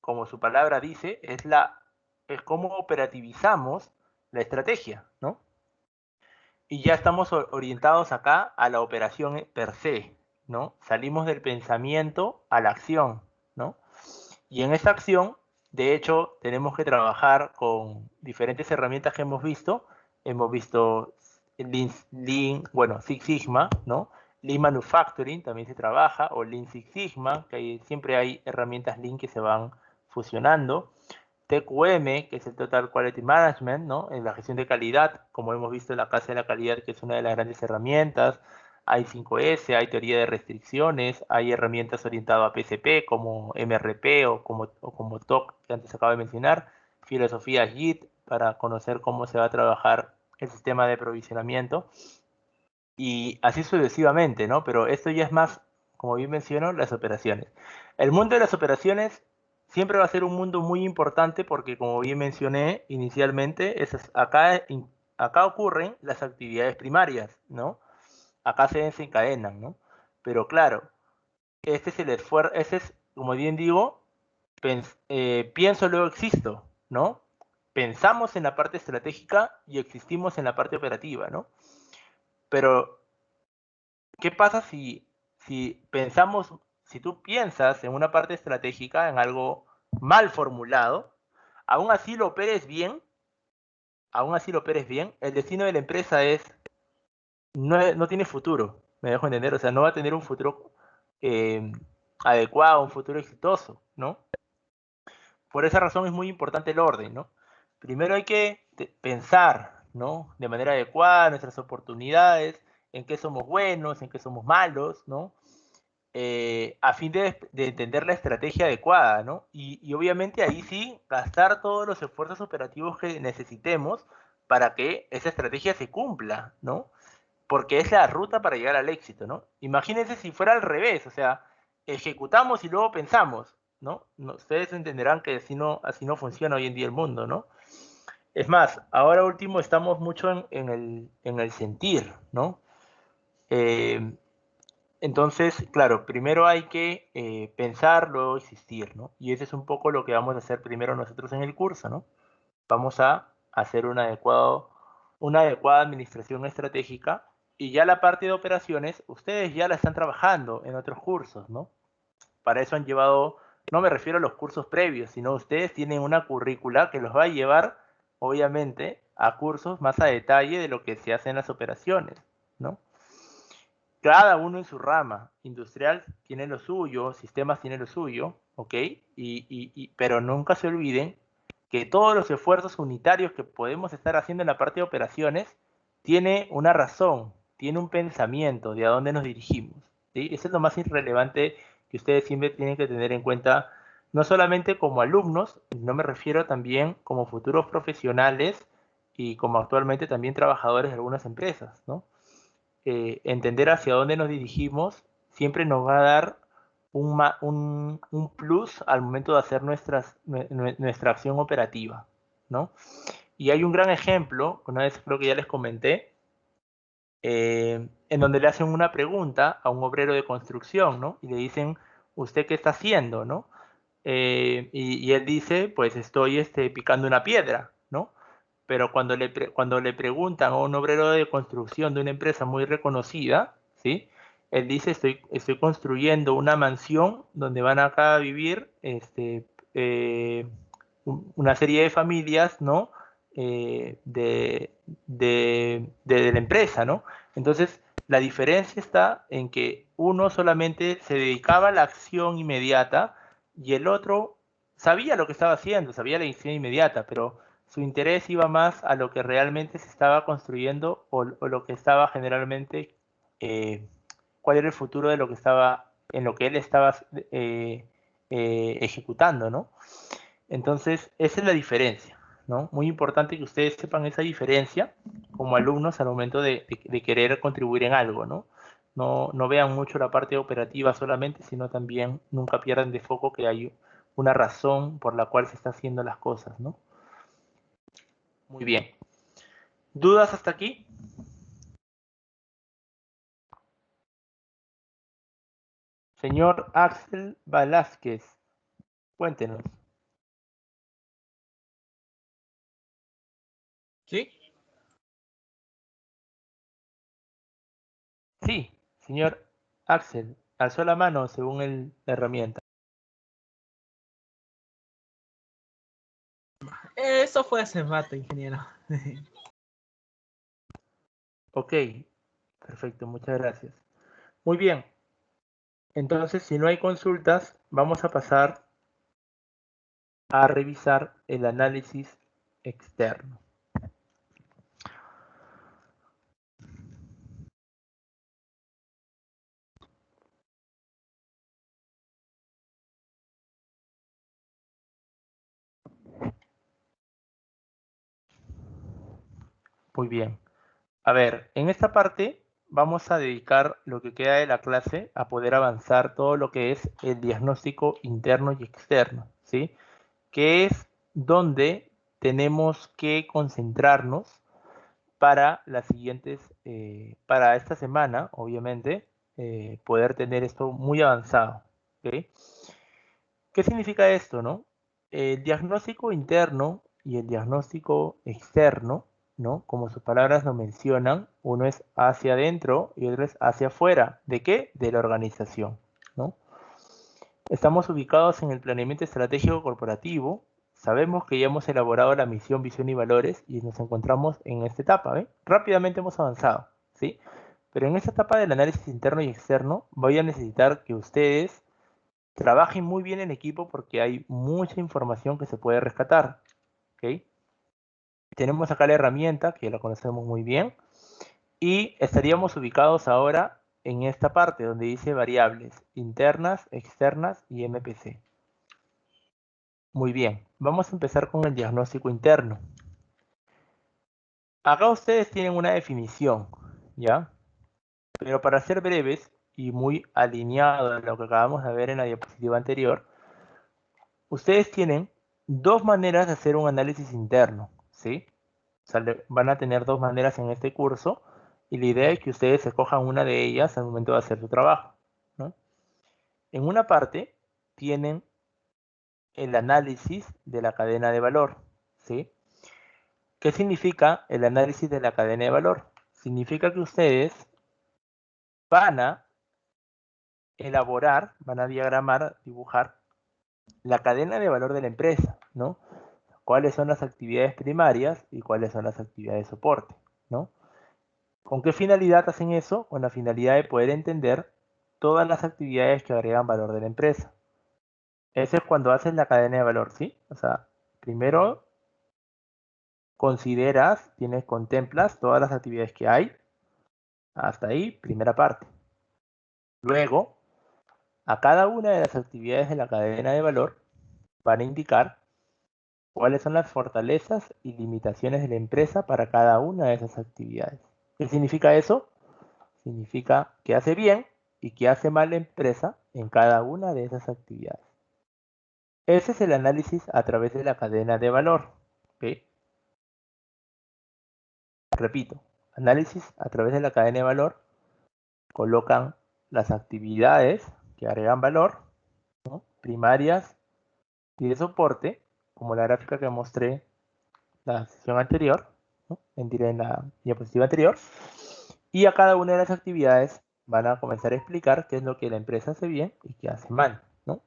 como su palabra dice, es cómo operativizamos la estrategia, ¿no? Y ya estamos orientados acá a la operación per se, ¿no? Salimos del pensamiento a la acción, ¿no? Y en esa acción, de hecho, tenemos que trabajar con diferentes herramientas que hemos visto. Hemos visto bueno, Six Sigma, ¿no? Lean Manufacturing también se trabaja, o Lean Six Sigma, siempre hay herramientas Lean que se van fusionando. TQM, que es el Total Quality Management, ¿no? En la gestión de calidad, como hemos visto en la Casa de la Calidad, que es una de las grandes herramientas. Hay 5S, hay teoría de restricciones, hay herramientas orientadas a PCP, como MRP o como TOC, que antes acabo de mencionar. Filosofía JIT, para conocer cómo se va a trabajar el sistema de provisionamiento. Y así sucesivamente, ¿no? Pero esto ya es más, como bien menciono, las operaciones. El mundo de las operaciones siempre va a ser un mundo muy importante porque, como bien mencioné inicialmente, acá ocurren las actividades primarias, ¿no? Acá se desencadenan, ¿no? Pero claro, este es el esfuerzo, ese es, como bien digo, pienso luego existo, ¿no? Pensamos en la parte estratégica y existimos en la parte operativa, ¿no? Pero ¿qué pasa si tú piensas en una parte estratégica, en algo mal formulado, aún así lo operes bien, el destino de la empresa no tiene futuro, me dejo entender, o sea, no va a tener un futuro eh, adecuado, un futuro exitoso, ¿no? Por esa razón es muy importante el orden, ¿no? Primero hay que pensar, ¿no? De manera adecuada nuestras oportunidades, en qué somos buenos, en qué somos malos, ¿no? A fin de entender la estrategia adecuada, ¿no? Y obviamente ahí sí gastar todos los esfuerzos operativos que necesitemos para que esa estrategia se cumpla, ¿no? Porque es la ruta para llegar al éxito, ¿no? Imagínense si fuera al revés, o sea, ejecutamos y luego pensamos, ¿no? Ustedes entenderán que así no funciona hoy en día el mundo, ¿no? Es más, ahora último estamos mucho en el sentir, ¿no? Eh, entonces, claro, primero hay que pensar, luego existir, ¿no? Y ese es un poco lo que vamos a hacer primero nosotros en el curso, ¿no? Vamos a hacer una adecuada administración estratégica y ya la parte de operaciones, ustedes ya la están trabajando en otros cursos, ¿no? Para eso han llevado, no me refiero a los cursos previos, sino ustedes tienen una currícula que los va a llevar, obviamente, a cursos más a detalle de lo que se hace en las operaciones, ¿no? cada uno en su rama. Industrial tiene lo suyo, sistemas tiene lo suyo, ¿ok? Pero nunca se olviden que todos los esfuerzos unitarios que podemos estar haciendo en la parte de operaciones tiene una razón, tiene un pensamiento de a dónde nos dirigimos, ¿sí? Eso es lo más irrelevante que ustedes siempre tienen que tener en cuenta, no solamente como alumnos, no me refiero también como futuros profesionales y como actualmente también trabajadores de algunas empresas, ¿no? Entender hacia dónde nos dirigimos siempre nos va a dar un plus al momento de hacer nuestra acción operativa, ¿no? Y hay un gran ejemplo, una vez creo que ya les comenté, en donde le hacen una pregunta a un obrero de construcción, ¿no? Y le dicen, ¿usted qué está haciendo, no? Y él dice, pues estoy picando una piedra, ¿no? Pero cuando le preguntan a un obrero de construcción de una empresa muy reconocida, ¿sí? Él dice, estoy construyendo una mansión donde van acá a vivir eh, una serie de familias, ¿no? De la empresa, ¿no? Entonces, la diferencia está en que uno solamente se dedicaba a la acción inmediata y el otro sabía lo que estaba haciendo, sabía la acción inmediata, pero su interés iba más a lo que realmente se estaba construyendo o lo que estaba generalmente, cuál era el futuro de lo que estaba, en lo que él estaba ejecutando, ¿no? Entonces, esa es la diferencia, ¿no? Muy importante que ustedes sepan esa diferencia como alumnos al momento de querer contribuir en algo, ¿no? No vean mucho la parte operativa solamente, sino también nunca pierdan de foco que hay una razón por la cual se están haciendo las cosas, ¿no? Muy bien. ¿Dudas hasta aquí? Señor Axel Velázquez, cuéntenos. ¿Sí? Sí, señor Axel, alzó la mano según la herramienta. Eso fue hace rato, ingeniero. Ok, perfecto, muchas gracias. Muy bien, entonces si no hay consultas, vamos a pasar a revisar el análisis externo. Muy bien. A ver, en esta parte vamos a dedicar lo que queda de la clase a poder avanzar todo lo que es el diagnóstico interno y externo, ¿sí? Que es donde tenemos que concentrarnos para las siguientes, para esta semana, obviamente, poder tener esto muy avanzado, ¿ok? ¿Qué significa esto, no? El diagnóstico interno y el diagnóstico externo, ¿no? Como sus palabras lo mencionan, uno es hacia adentro y otro es hacia afuera. ¿De qué? De la organización, ¿no? Estamos ubicados en el planeamiento estratégico corporativo. Sabemos que ya hemos elaborado la misión, visión y valores y nos encontramos en esta etapa, ¿eh? Rápidamente hemos avanzado, ¿sí? Pero en esta etapa del análisis interno y externo voy a necesitar que ustedes trabajen muy bien en equipo porque hay mucha información que se puede rescatar, ¿ok? Tenemos acá la herramienta que la conocemos muy bien y estaríamos ubicados ahora en esta parte donde dice variables internas, externas y MPC. Muy bien, vamos a empezar con el diagnóstico interno. Acá ustedes tienen una definición, ¿ya? Pero para ser breves y muy alineado a lo que acabamos de ver en la diapositiva anterior, ustedes tienen dos maneras de hacer un análisis interno, ¿sí? O sea, van a tener dos maneras en este curso y la idea es que ustedes escojan una de ellas al momento de hacer su trabajo, ¿no? En una parte tienen el análisis de la cadena de valor, ¿sí? ¿Qué significa el análisis de la cadena de valor? Significa que ustedes van a elaborar, van a diagramar, dibujar la cadena de valor de la empresa, ¿no? Cuáles son las actividades primarias y cuáles son las actividades de soporte, ¿no? ¿Con qué finalidad hacen eso? Con la finalidad de poder entender todas las actividades que agregan valor de la empresa. Eso es cuando haces la cadena de valor, ¿sí? O sea, primero consideras, contemplas todas las actividades que hay. Hasta ahí, primera parte. Luego, a cada una de las actividades de la cadena de valor van a indicar cuáles son las fortalezas y limitaciones de la empresa para cada una de esas actividades. ¿Qué significa eso? Significa qué hace bien y qué hace mal la empresa en cada una de esas actividades. Ese es el análisis a través de la cadena de valor. ¿Ok? Repito, análisis a través de la cadena de valor, colocan las actividades que agregan valor, ¿no? Primarias y de soporte, como la gráfica que mostré la sesión anterior, ¿no? En la diapositiva anterior, y a cada una de las actividades van a comenzar a explicar qué es lo que la empresa hace bien y qué hace mal, ¿no?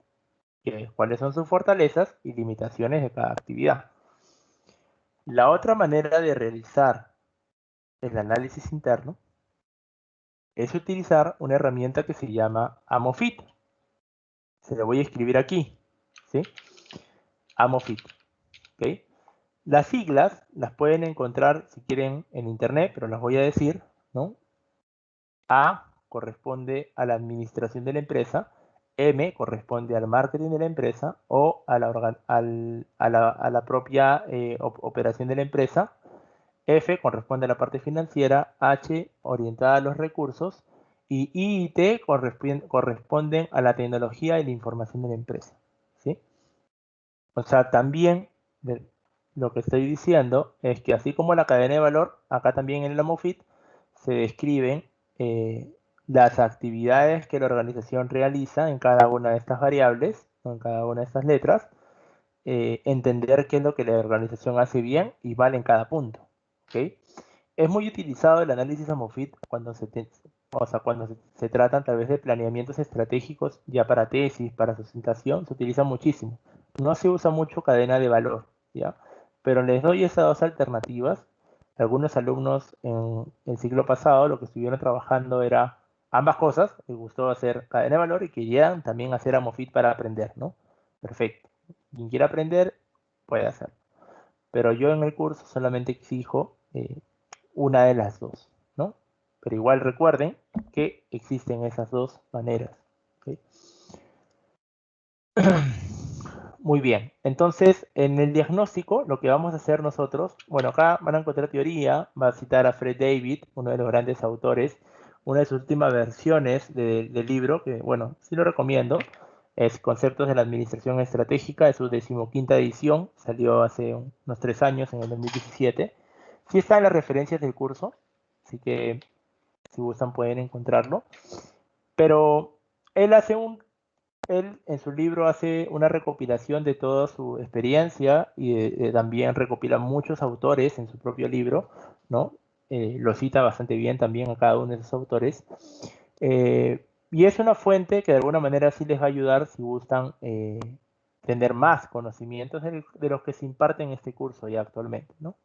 Cuáles son sus fortalezas y limitaciones de cada actividad. La otra manera de realizar el análisis interno es utilizar una herramienta que se llama AMOFIT. Se lo voy a escribir aquí, ¿sí? AMOFIT, ¿ok? Las siglas las pueden encontrar si quieren en internet, pero las voy a decir, ¿no? A corresponde a la administración de la empresa, M corresponde al marketing de la empresa o a la propia operación de la empresa, F corresponde a la parte financiera, H orientada a los recursos y I y T corresponden a la tecnología y la información de la empresa, ¿sí? O sea, también lo que estoy diciendo es que así como la cadena de valor, acá también en el AMOFIT se describen eh, las actividades que la organización realiza en cada una de estas variables, o en cada una de estas letras, entender qué es lo que la organización hace bien y vale en cada punto. ¿Okay? Es muy utilizado el análisis AMOFIT cuando se tratan tal vez de planeamientos estratégicos ya para tesis, para sustentación, se utiliza muchísimo. No se usa mucho cadena de valor, ¿ya? Pero les doy esas dos alternativas. Algunos alumnos en el siglo pasado lo que estuvieron trabajando era ambas cosas, les gustó hacer cadena de valor y querían también hacer AMOFIT para aprender, ¿no? Perfecto. Quien quiera aprender, puede hacerlo. Pero yo en el curso solamente exijo una de las dos, ¿no? Pero igual recuerden que existen esas dos maneras. ¿Okay? Muy bien, entonces en el diagnóstico lo que vamos a hacer nosotros, bueno, acá van a encontrar teoría, va a citar a Fred David, uno de los grandes autores, una de sus últimas versiones del libro, que bueno, sí lo recomiendo, es Conceptos de la Administración Estratégica, es su 15ª edición, salió hace unos 3 años, en el 2017. Sí está en las referencias del curso, así que si gustan pueden encontrarlo. Pero él hace él en su libro hace una recopilación de toda su experiencia y también recopila muchos autores en su propio libro, ¿no? Lo cita bastante bien también a cada uno de esos autores. Y es una fuente que de alguna manera sí les va a ayudar si gustan tener más conocimientos de los que se imparten en este curso ya actualmente, ¿no?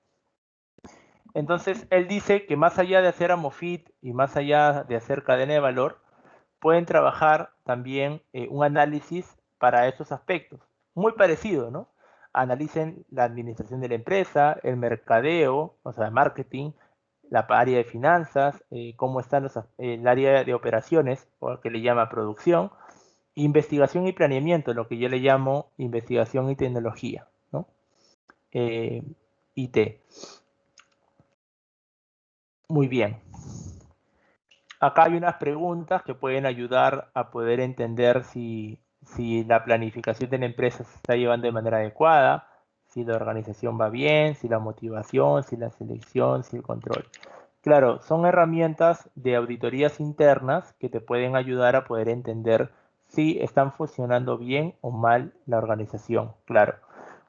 Entonces, él dice que más allá de hacer AMOFIT y más allá de hacer cadena de valor, pueden trabajar también un análisis para esos aspectos. Muy parecido, ¿no? Analicen la administración de la empresa, el mercadeo, o sea, marketing, la área de finanzas, cómo están el área de operaciones, o que le llama producción, investigación y planeamiento, lo que yo le llamo investigación y tecnología, ¿no? IT. Muy bien. Acá hay unas preguntas que pueden ayudar a poder entender si la planificación de la empresa se está llevando de manera adecuada, si la organización va bien, si la motivación, si la selección, si el control. Claro, son herramientas de auditorías internas que te pueden ayudar a poder entender si están funcionando bien o mal la organización. Claro,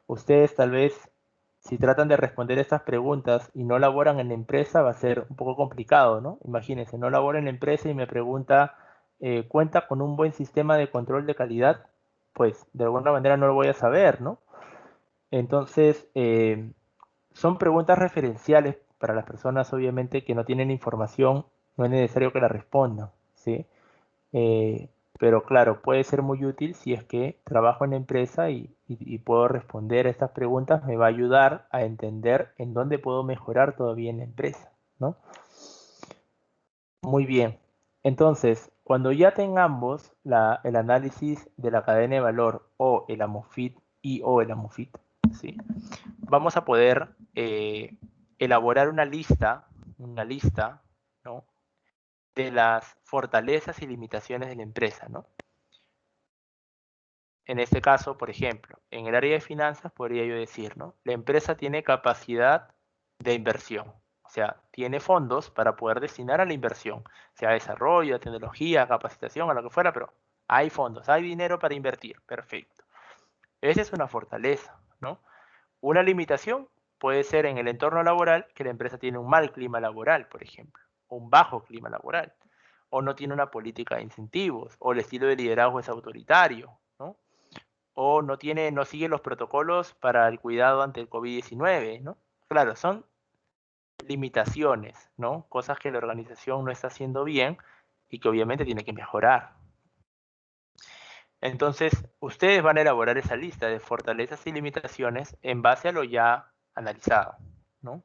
ustedes tal vez si tratan de responder estas preguntas y no laboran en la empresa, va a ser un poco complicado, ¿no? Imagínense, no laboro en la empresa y me pregunta, ¿cuenta con un buen sistema de control de calidad? Pues de alguna manera no lo voy a saber, ¿no? Entonces, son preguntas referenciales para las personas obviamente que no tienen información, no es necesario que la respondan, ¿sí? Pero claro, puede ser muy útil si es que trabajo en la empresa y puedo responder a estas preguntas, me va a ayudar a entender en dónde puedo mejorar todavía en la empresa, ¿no? Muy bien. Entonces, cuando ya tengamos el análisis de la cadena de valor o el AMOFIT y o el AMOFIT, ¿sí? Vamos a poder elaborar una lista, ¿no? De las fortalezas y limitaciones de la empresa, ¿no? En este caso, por ejemplo, en el área de finanzas podría yo decir, ¿no? La empresa tiene capacidad de inversión, o sea, tiene fondos para poder destinar a la inversión, sea desarrollo, a tecnología, capacitación, a lo que fuera, pero hay fondos, hay dinero para invertir, perfecto. Esa es una fortaleza, ¿no? Una limitación puede ser en el entorno laboral que la empresa tiene un mal clima laboral, por ejemplo, o un bajo clima laboral, o no tiene una política de incentivos, o el estilo de liderazgo es autoritario, ¿no? O no sigue los protocolos para el cuidado ante el COVID-19, ¿no? Claro, son limitaciones, ¿no? Cosas que la organización no está haciendo bien y que obviamente tiene que mejorar. Entonces, ustedes van a elaborar esa lista de fortalezas y limitaciones en base a lo ya analizado, ¿no?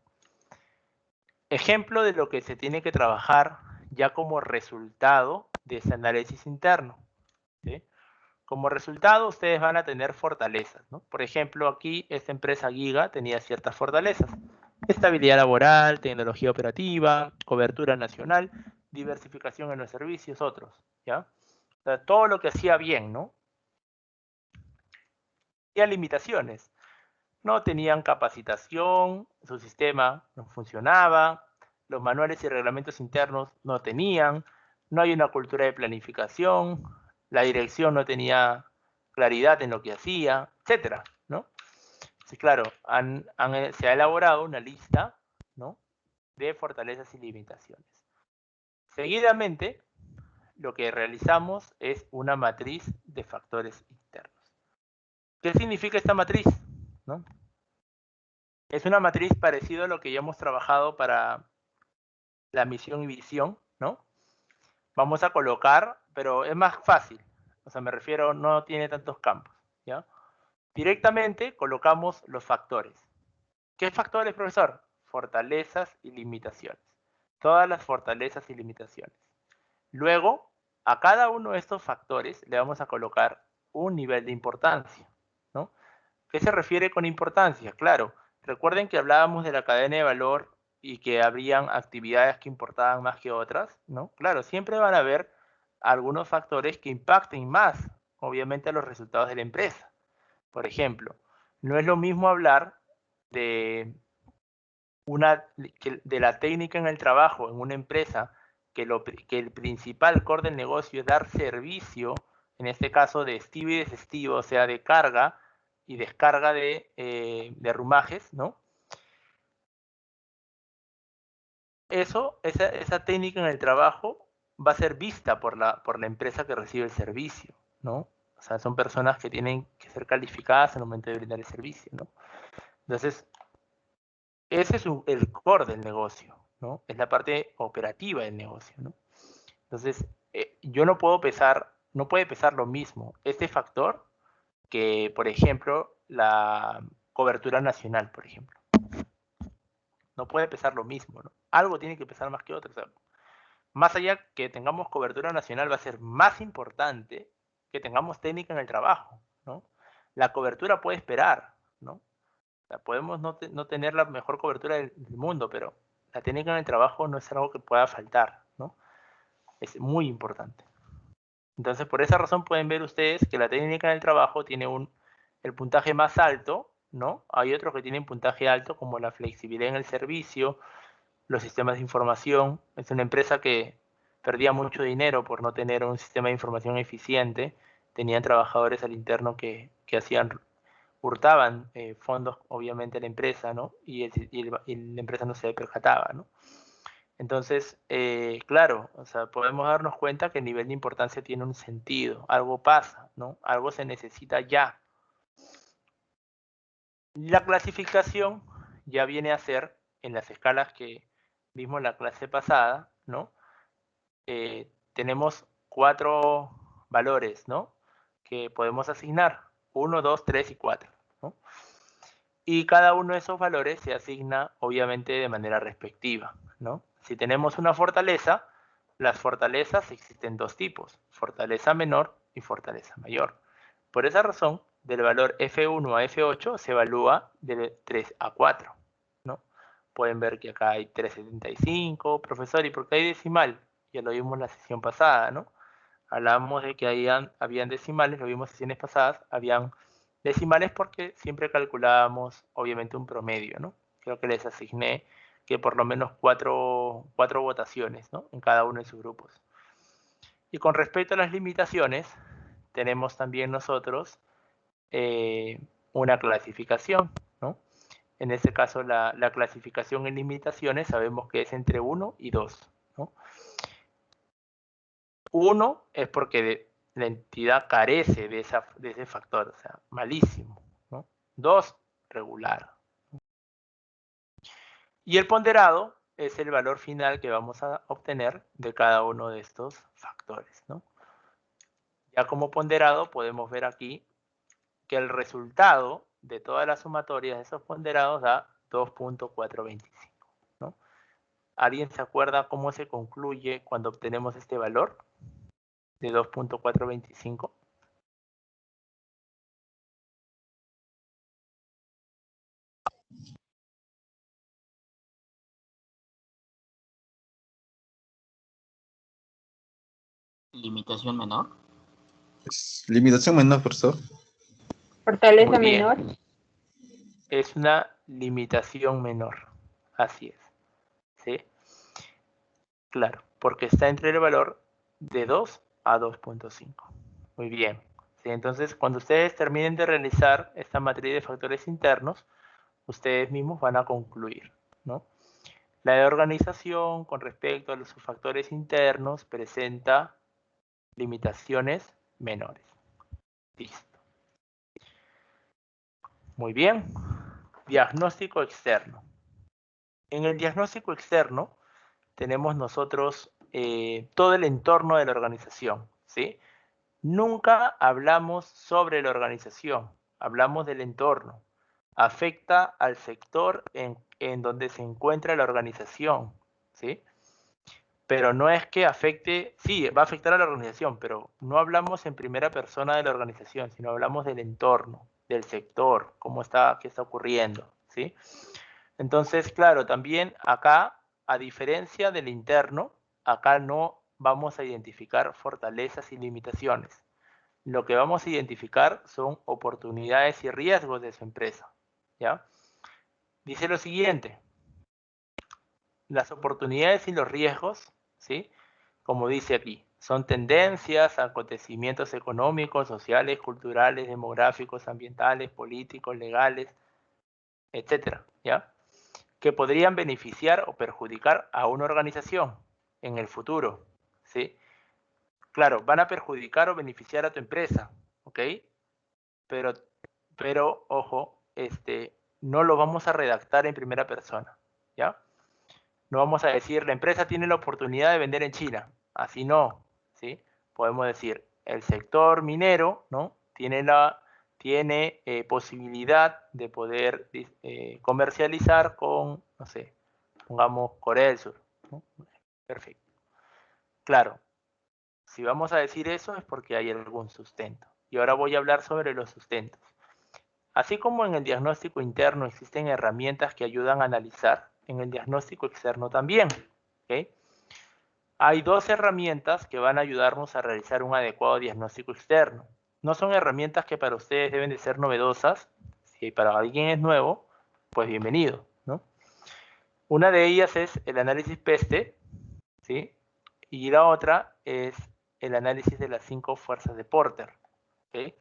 Ejemplo de lo que se tiene que trabajar ya como resultado de ese análisis interno, ¿sí? Como resultado, ustedes van a tener fortalezas, ¿no? Por ejemplo, aquí esta empresa Giga tenía ciertas fortalezas. Estabilidad laboral, tecnología operativa, cobertura nacional, diversificación en los servicios, otros, ¿ya? O sea, todo lo que hacía bien, ¿no? Tenía limitaciones. No tenían capacitación, su sistema no funcionaba, los manuales y reglamentos internos no tenían, no hay una cultura de planificación, la dirección no tenía claridad en lo que hacía, etcétera, ¿no? Sí, claro, se ha elaborado una lista, ¿no? De fortalezas y limitaciones. Seguidamente, lo que realizamos es una matriz de factores internos. ¿Qué significa esta matriz? ¿No? Es una matriz parecida a lo que ya hemos trabajado para la misión y visión, ¿no? Vamos a colocar, pero es más fácil, o sea, me refiero, no tiene tantos campos, ¿ya? Directamente colocamos los factores. ¿Qué factores, profesor? Fortalezas y limitaciones. Todas las fortalezas y limitaciones. Luego, a cada uno de estos factores le vamos a colocar un nivel de importancia, ¿no? ¿Qué se refiere con importancia? Claro, recuerden que hablábamos de la cadena de valor y que habrían actividades que importaban más que otras, ¿no? Claro, siempre van a haber algunos factores que impacten más, obviamente, a los resultados de la empresa. Por ejemplo, no es lo mismo hablar de, de la técnica en el trabajo en una empresa que el principal core del negocio es dar servicio, en este caso de estivo y desestivo, o sea, de carga y descarga de arrumajes, ¿no? Esa técnica en el trabajo va a ser vista por la empresa que recibe el servicio, ¿no? O sea, son personas que tienen que ser calificadas al momento de brindar el servicio, ¿no? Entonces, ese es el core del negocio, ¿no? Es la parte operativa del negocio, ¿no? Entonces, yo no puede pesar lo mismo este factor que, por ejemplo, la cobertura nacional, por ejemplo. No puede pesar lo mismo, ¿no? Algo tiene que pesar más que otro. O sea, más allá que tengamos cobertura nacional, va a ser más importante que tengamos técnica en el trabajo, ¿no? La cobertura puede esperar, ¿no? O sea, podemos no tener la mejor cobertura del mundo, pero la técnica en el trabajo no es algo que pueda faltar, ¿no? Es muy importante. Entonces, por esa razón pueden ver ustedes que la técnica del trabajo tiene el puntaje más alto, ¿no? Hay otros que tienen puntaje alto, como la flexibilidad en el servicio, los sistemas de información. Es una empresa que perdía mucho dinero por no tener un sistema de información eficiente. Tenían trabajadores al interno que hurtaban fondos, obviamente, a la empresa, ¿no? Y la empresa no se percataba, ¿no? Entonces, claro, o sea, podemos darnos cuenta que el nivel de importancia tiene un sentido, algo pasa, ¿no? Algo se necesita ya. La clasificación ya viene a ser en las escalas que vimos en la clase pasada, ¿no? Tenemos 4 valores, ¿no? Que podemos asignar, 1, 2, 3 y 4, ¿no? Y cada uno de esos valores se asigna, obviamente, de manera respectiva, ¿no? Si tenemos una fortaleza, las fortalezas existen 2 tipos, fortaleza menor y fortaleza mayor. Por esa razón, del valor F1 a F8 se evalúa de 3 a 4, ¿no? Pueden ver que acá hay 375, profesor, ¿y por qué hay decimal? Ya lo vimos en la sesión pasada, ¿no? Hablábamos de que habían decimales, lo vimos en sesiones pasadas, habían decimales porque siempre calculábamos, obviamente, un promedio, ¿no? Creo que les asigné que por lo menos 4 votaciones, ¿no? En cada uno de sus grupos. Y con respecto a las limitaciones, tenemos también nosotros una clasificación, ¿no? En este caso, la clasificación en limitaciones sabemos que es entre 1 y 2, ¿no? 1 es porque la entidad carece de ese factor, o sea, malísimo, ¿no? 2, regular. Y el ponderado es el valor final que vamos a obtener de cada uno de estos factores, ¿no? Ya como ponderado podemos ver aquí que el resultado de todas las sumatorias de esos ponderados da 2.425, ¿no? ¿Alguien se acuerda cómo se concluye cuando obtenemos este valor de 2.425? Limitación menor. Limitación menor, profesor. Fortaleza Muy bien. menor. Es una limitación menor. Así es. ¿Sí? Claro, porque está entre el valor de 2 a 2.5. Muy bien. ¿Sí? Entonces, cuando ustedes terminen de realizar esta matriz de factores internos, ustedes mismos van a concluir, ¿no? La de organización con respecto a los factores internos presenta limitaciones menores. Listo. Muy bien. Diagnóstico externo. En el diagnóstico externo tenemos nosotros todo el entorno de la organización, ¿sí? Nunca hablamos sobre la organización, hablamos del entorno. Afecta al sector en donde se encuentra la organización, ¿sí? Pero no es que afecte, sí, va a afectar a la organización, pero no hablamos en primera persona de la organización, sino hablamos del entorno, del sector, qué está ocurriendo, ¿sí? Entonces, claro, también acá, a diferencia del interno, acá no vamos a identificar fortalezas y limitaciones. Lo que vamos a identificar son oportunidades y riesgos de su empresa, ¿ya? Dice lo siguiente, las oportunidades y los riesgos, ¿sí? Como dice aquí, son tendencias, acontecimientos económicos, sociales, culturales, demográficos, ambientales, políticos, legales, etcétera, ¿ya? Que podrían beneficiar o perjudicar a una organización en el futuro, ¿sí? Claro, van a perjudicar o beneficiar a tu empresa, ¿ok? Pero ojo, no lo vamos a redactar en primera persona, ¿ya? No vamos a decir, la empresa tiene la oportunidad de vender en China, así no, ¿sí? Podemos decir, el sector minero, ¿no? Tiene posibilidad de poder comercializar con, no sé, pongamos Corea del Sur, ¿no? Perfecto. Claro, si vamos a decir eso es porque hay algún sustento. Y ahora voy a hablar sobre los sustentos. Así como en el diagnóstico interno existen herramientas que ayudan a analizar, en el diagnóstico externo también. ¿Okay? Hay 2 herramientas que van a ayudarnos a realizar un adecuado diagnóstico externo. No son herramientas que para ustedes deben de ser novedosas. Si para alguien es nuevo, pues bienvenido, ¿no? Una de ellas es el análisis PESTE, ¿sí? Y la otra es el análisis de las 5 fuerzas de Porter. ¿Okay?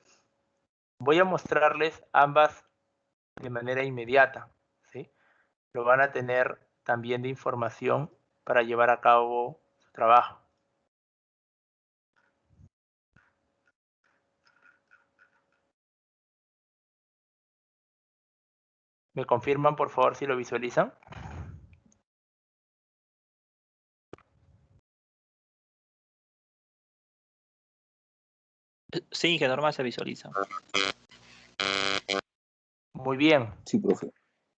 Voy a mostrarles ambas de manera inmediata, ¿sí? Lo van a tener también de información para llevar a cabo su trabajo. ¿Me confirman, por favor, si lo visualizan? Sí, que normal se visualiza. Muy bien. Sí, profe.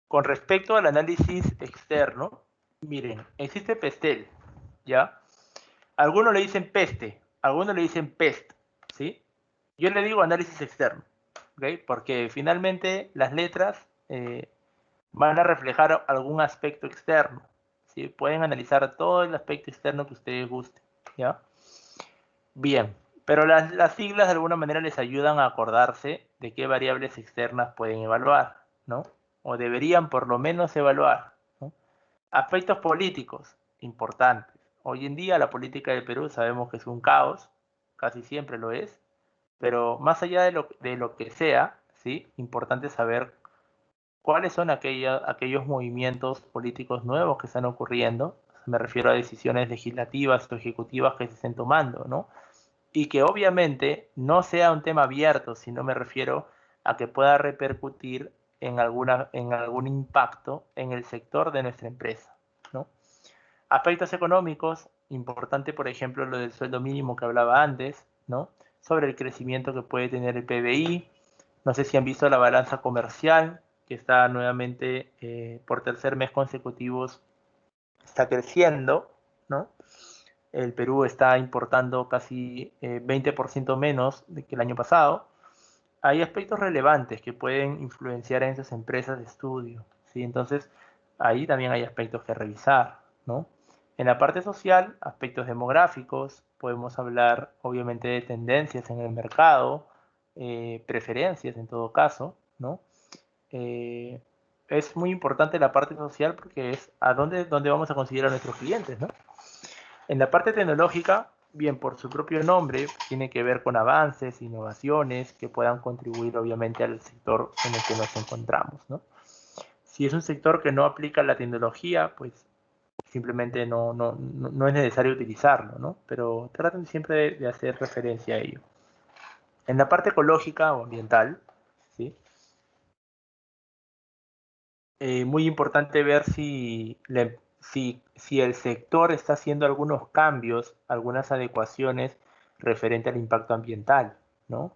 Con respecto al análisis externo, miren, existe PESTEL, ¿ya? Algunos le dicen peste, algunos le dicen pest, ¿sí? Yo le digo análisis externo, ¿ok? Porque finalmente las letras van a reflejar algún aspecto externo, ¿sí? Pueden analizar todo el aspecto externo que ustedes gusten, ¿ya? Bien, pero las siglas de alguna manera les ayudan a acordarse de qué variables externas pueden evaluar, ¿no? O deberían por lo menos evaluar, ¿no? Aspectos políticos, importantes. Hoy en día la política del Perú sabemos que es un caos, casi siempre lo es, pero más allá de lo que sea, ¿sí? Importante saber cuáles son aquellos movimientos políticos nuevos que están ocurriendo. Me refiero a decisiones legislativas o ejecutivas que se estén tomando, ¿no? Y que obviamente no sea un tema abierto, sino me refiero a que pueda repercutir en algún impacto en el sector de nuestra empresa, ¿no? Aspectos económicos, importante por ejemplo lo del sueldo mínimo que hablaba antes, ¿no? Sobre el crecimiento que puede tener el PBI. No sé si han visto la balanza comercial, que está nuevamente por tercer mes consecutivos, está creciendo, ¿no? El Perú está importando casi 20% menos que el año pasado. Hay aspectos relevantes que pueden influenciar en esas empresas de estudio, ¿sí? Entonces, ahí también hay aspectos que revisar, ¿no? En la parte social, aspectos demográficos, podemos hablar obviamente de tendencias en el mercado, preferencias en todo caso, ¿no? Eh, es muy importante la parte social porque es a dónde vamos a conseguir a nuestros clientes, ¿no? En la parte tecnológica, bien por su propio nombre, tiene que ver con avances, innovaciones que puedan contribuir obviamente al sector en el que nos encontramos, ¿no? Si es un sector que no aplica la tecnología, pues simplemente no es necesario utilizarlo, ¿no? Pero traten siempre de hacer referencia a ello. En la parte ecológica o ambiental, ¿sí? Muy importante ver si el sector está haciendo algunos cambios, algunas adecuaciones referente al impacto ambiental, ¿no?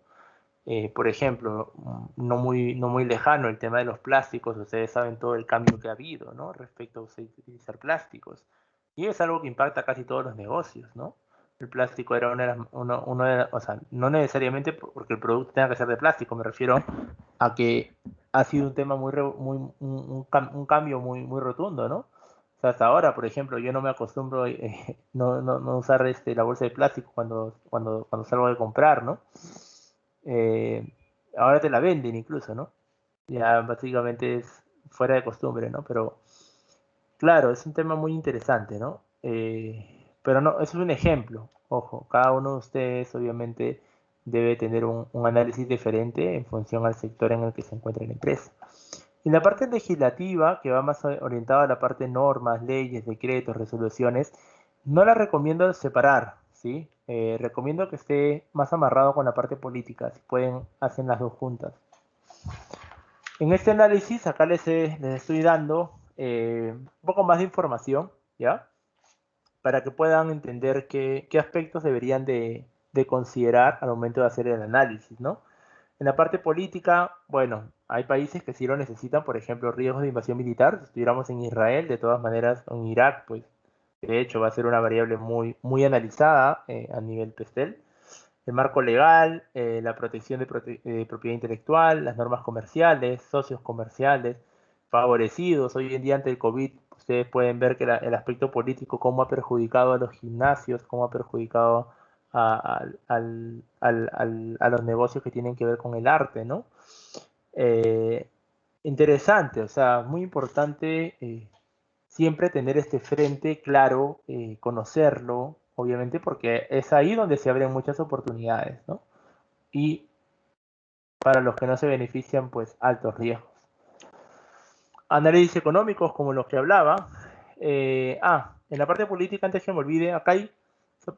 Por ejemplo, no muy lejano el tema de los plásticos, ustedes saben todo el cambio que ha habido, ¿no? Respecto a utilizar plásticos. Y es algo que impacta casi todos los negocios, ¿no? El plástico era o sea, no necesariamente porque el producto tenga que ser de plástico, me refiero a que ha sido un tema un cambio muy rotundo, ¿no? O sea, hasta ahora, por ejemplo, yo no me acostumbro no usar la bolsa de plástico cuando salgo de comprar, ¿no? Eh, ahora te la venden incluso, ¿no? Ya básicamente es fuera de costumbre, ¿no? Pero claro, es un tema muy interesante, ¿no? Pero no, eso es un ejemplo. Ojo, cada uno de ustedes obviamente debe tener un análisis diferente en función al sector en el que se encuentra la empresa. En la parte legislativa, que va más orientada a la parte de normas, leyes, decretos, resoluciones, no la recomiendo separar, ¿sí? Recomiendo que esté más amarrado con la parte política, si pueden, hacen las dos juntas. En este análisis, acá les estoy dando un poco más de información, ¿ya? Para que puedan entender qué aspectos deberían de considerar al momento de hacer el análisis, ¿no? En la parte política, bueno, hay países que sí lo necesitan, por ejemplo, riesgos de invasión militar. Si estuviéramos en Israel, de todas maneras, en Irak, pues de hecho va a ser una variable muy analizada a nivel PESTEL. El marco legal, la protección de propiedad intelectual, las normas comerciales, socios comerciales, favorecidos. Hoy en día, ante el COVID, ustedes pueden ver que el aspecto político, cómo ha perjudicado a los gimnasios, cómo ha perjudicado a los negocios que tienen que ver con el arte, ¿no? Eh, interesante, o sea, muy importante siempre tener este frente claro, conocerlo, obviamente, porque es ahí donde se abren muchas oportunidades, ¿no? Y para los que no se benefician, pues altos riesgos. Análisis económicos, como los que hablaba. En la parte política, antes que me olvide, acá hay,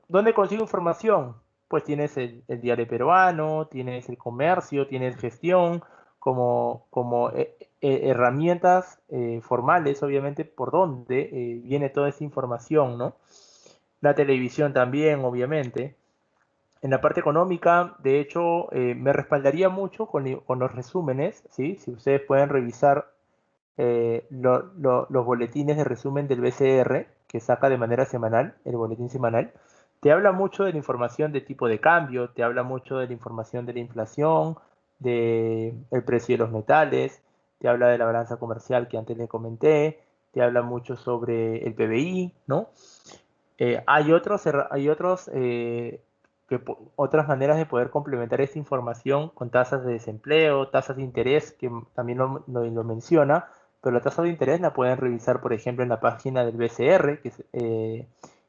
¿dónde consigo información? Pues tienes el diario peruano, tienes el comercio, tienes gestión, como herramientas formales, obviamente, por donde viene toda esa información, ¿no? La televisión también, obviamente. En la parte económica, de hecho, me respaldaría mucho con los resúmenes, ¿sí? Si ustedes pueden revisar los boletines de resumen del BCR, que saca de manera semanal, el boletín semanal, te habla mucho de la información de tipo de cambio, te habla mucho de la información de la inflación, del precio de los metales, te habla de la balanza comercial que antes le comenté, te habla mucho sobre el PBI, ¿no? Otras maneras de poder complementar esta información con tasas de desempleo, tasas de interés, que también lo menciona, pero la tasa de interés la pueden revisar, por ejemplo, en la página del BCR,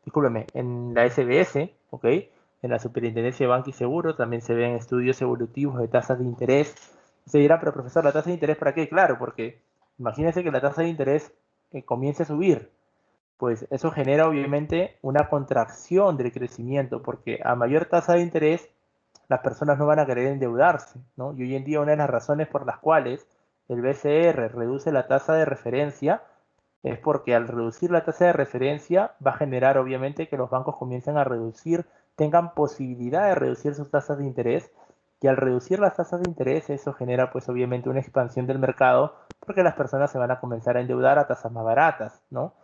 discúlpeme, en la SBS, ¿ok? En la Superintendencia de Banco y Seguro también se ven estudios evolutivos de tasas de interés. Se dirá, pero profesor, ¿la tasa de interés para qué? Claro, porque imagínense que la tasa de interés comience a subir, pues eso genera obviamente una contracción del crecimiento, porque a mayor tasa de interés las personas no van a querer endeudarse, ¿no? Y hoy en día una de las razones por las cuales el BCR reduce la tasa de referencia es porque al reducir la tasa de referencia va a generar obviamente que los bancos comiencen a reducir, tengan posibilidad de reducir sus tasas de interés, y al reducir las tasas de interés eso genera pues obviamente una expansión del mercado porque las personas se van a comenzar a endeudar a tasas más baratas, ¿no?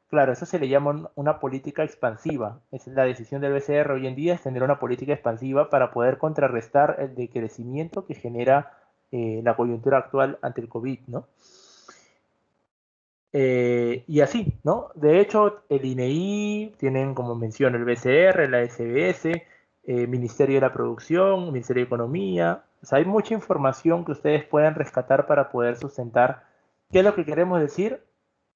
Claro, eso se le llama una política expansiva. Es la decisión del BCR hoy en día, es tener una política expansiva para poder contrarrestar el decrecimiento que genera la coyuntura actual ante el COVID, ¿no? Y así, ¿no? De hecho, el INEI tienen, como menciono, el BCR, la SBS, Ministerio de la Producción, Ministerio de Economía. O sea, hay mucha información que ustedes pueden rescatar para poder sustentar qué es lo que queremos decir,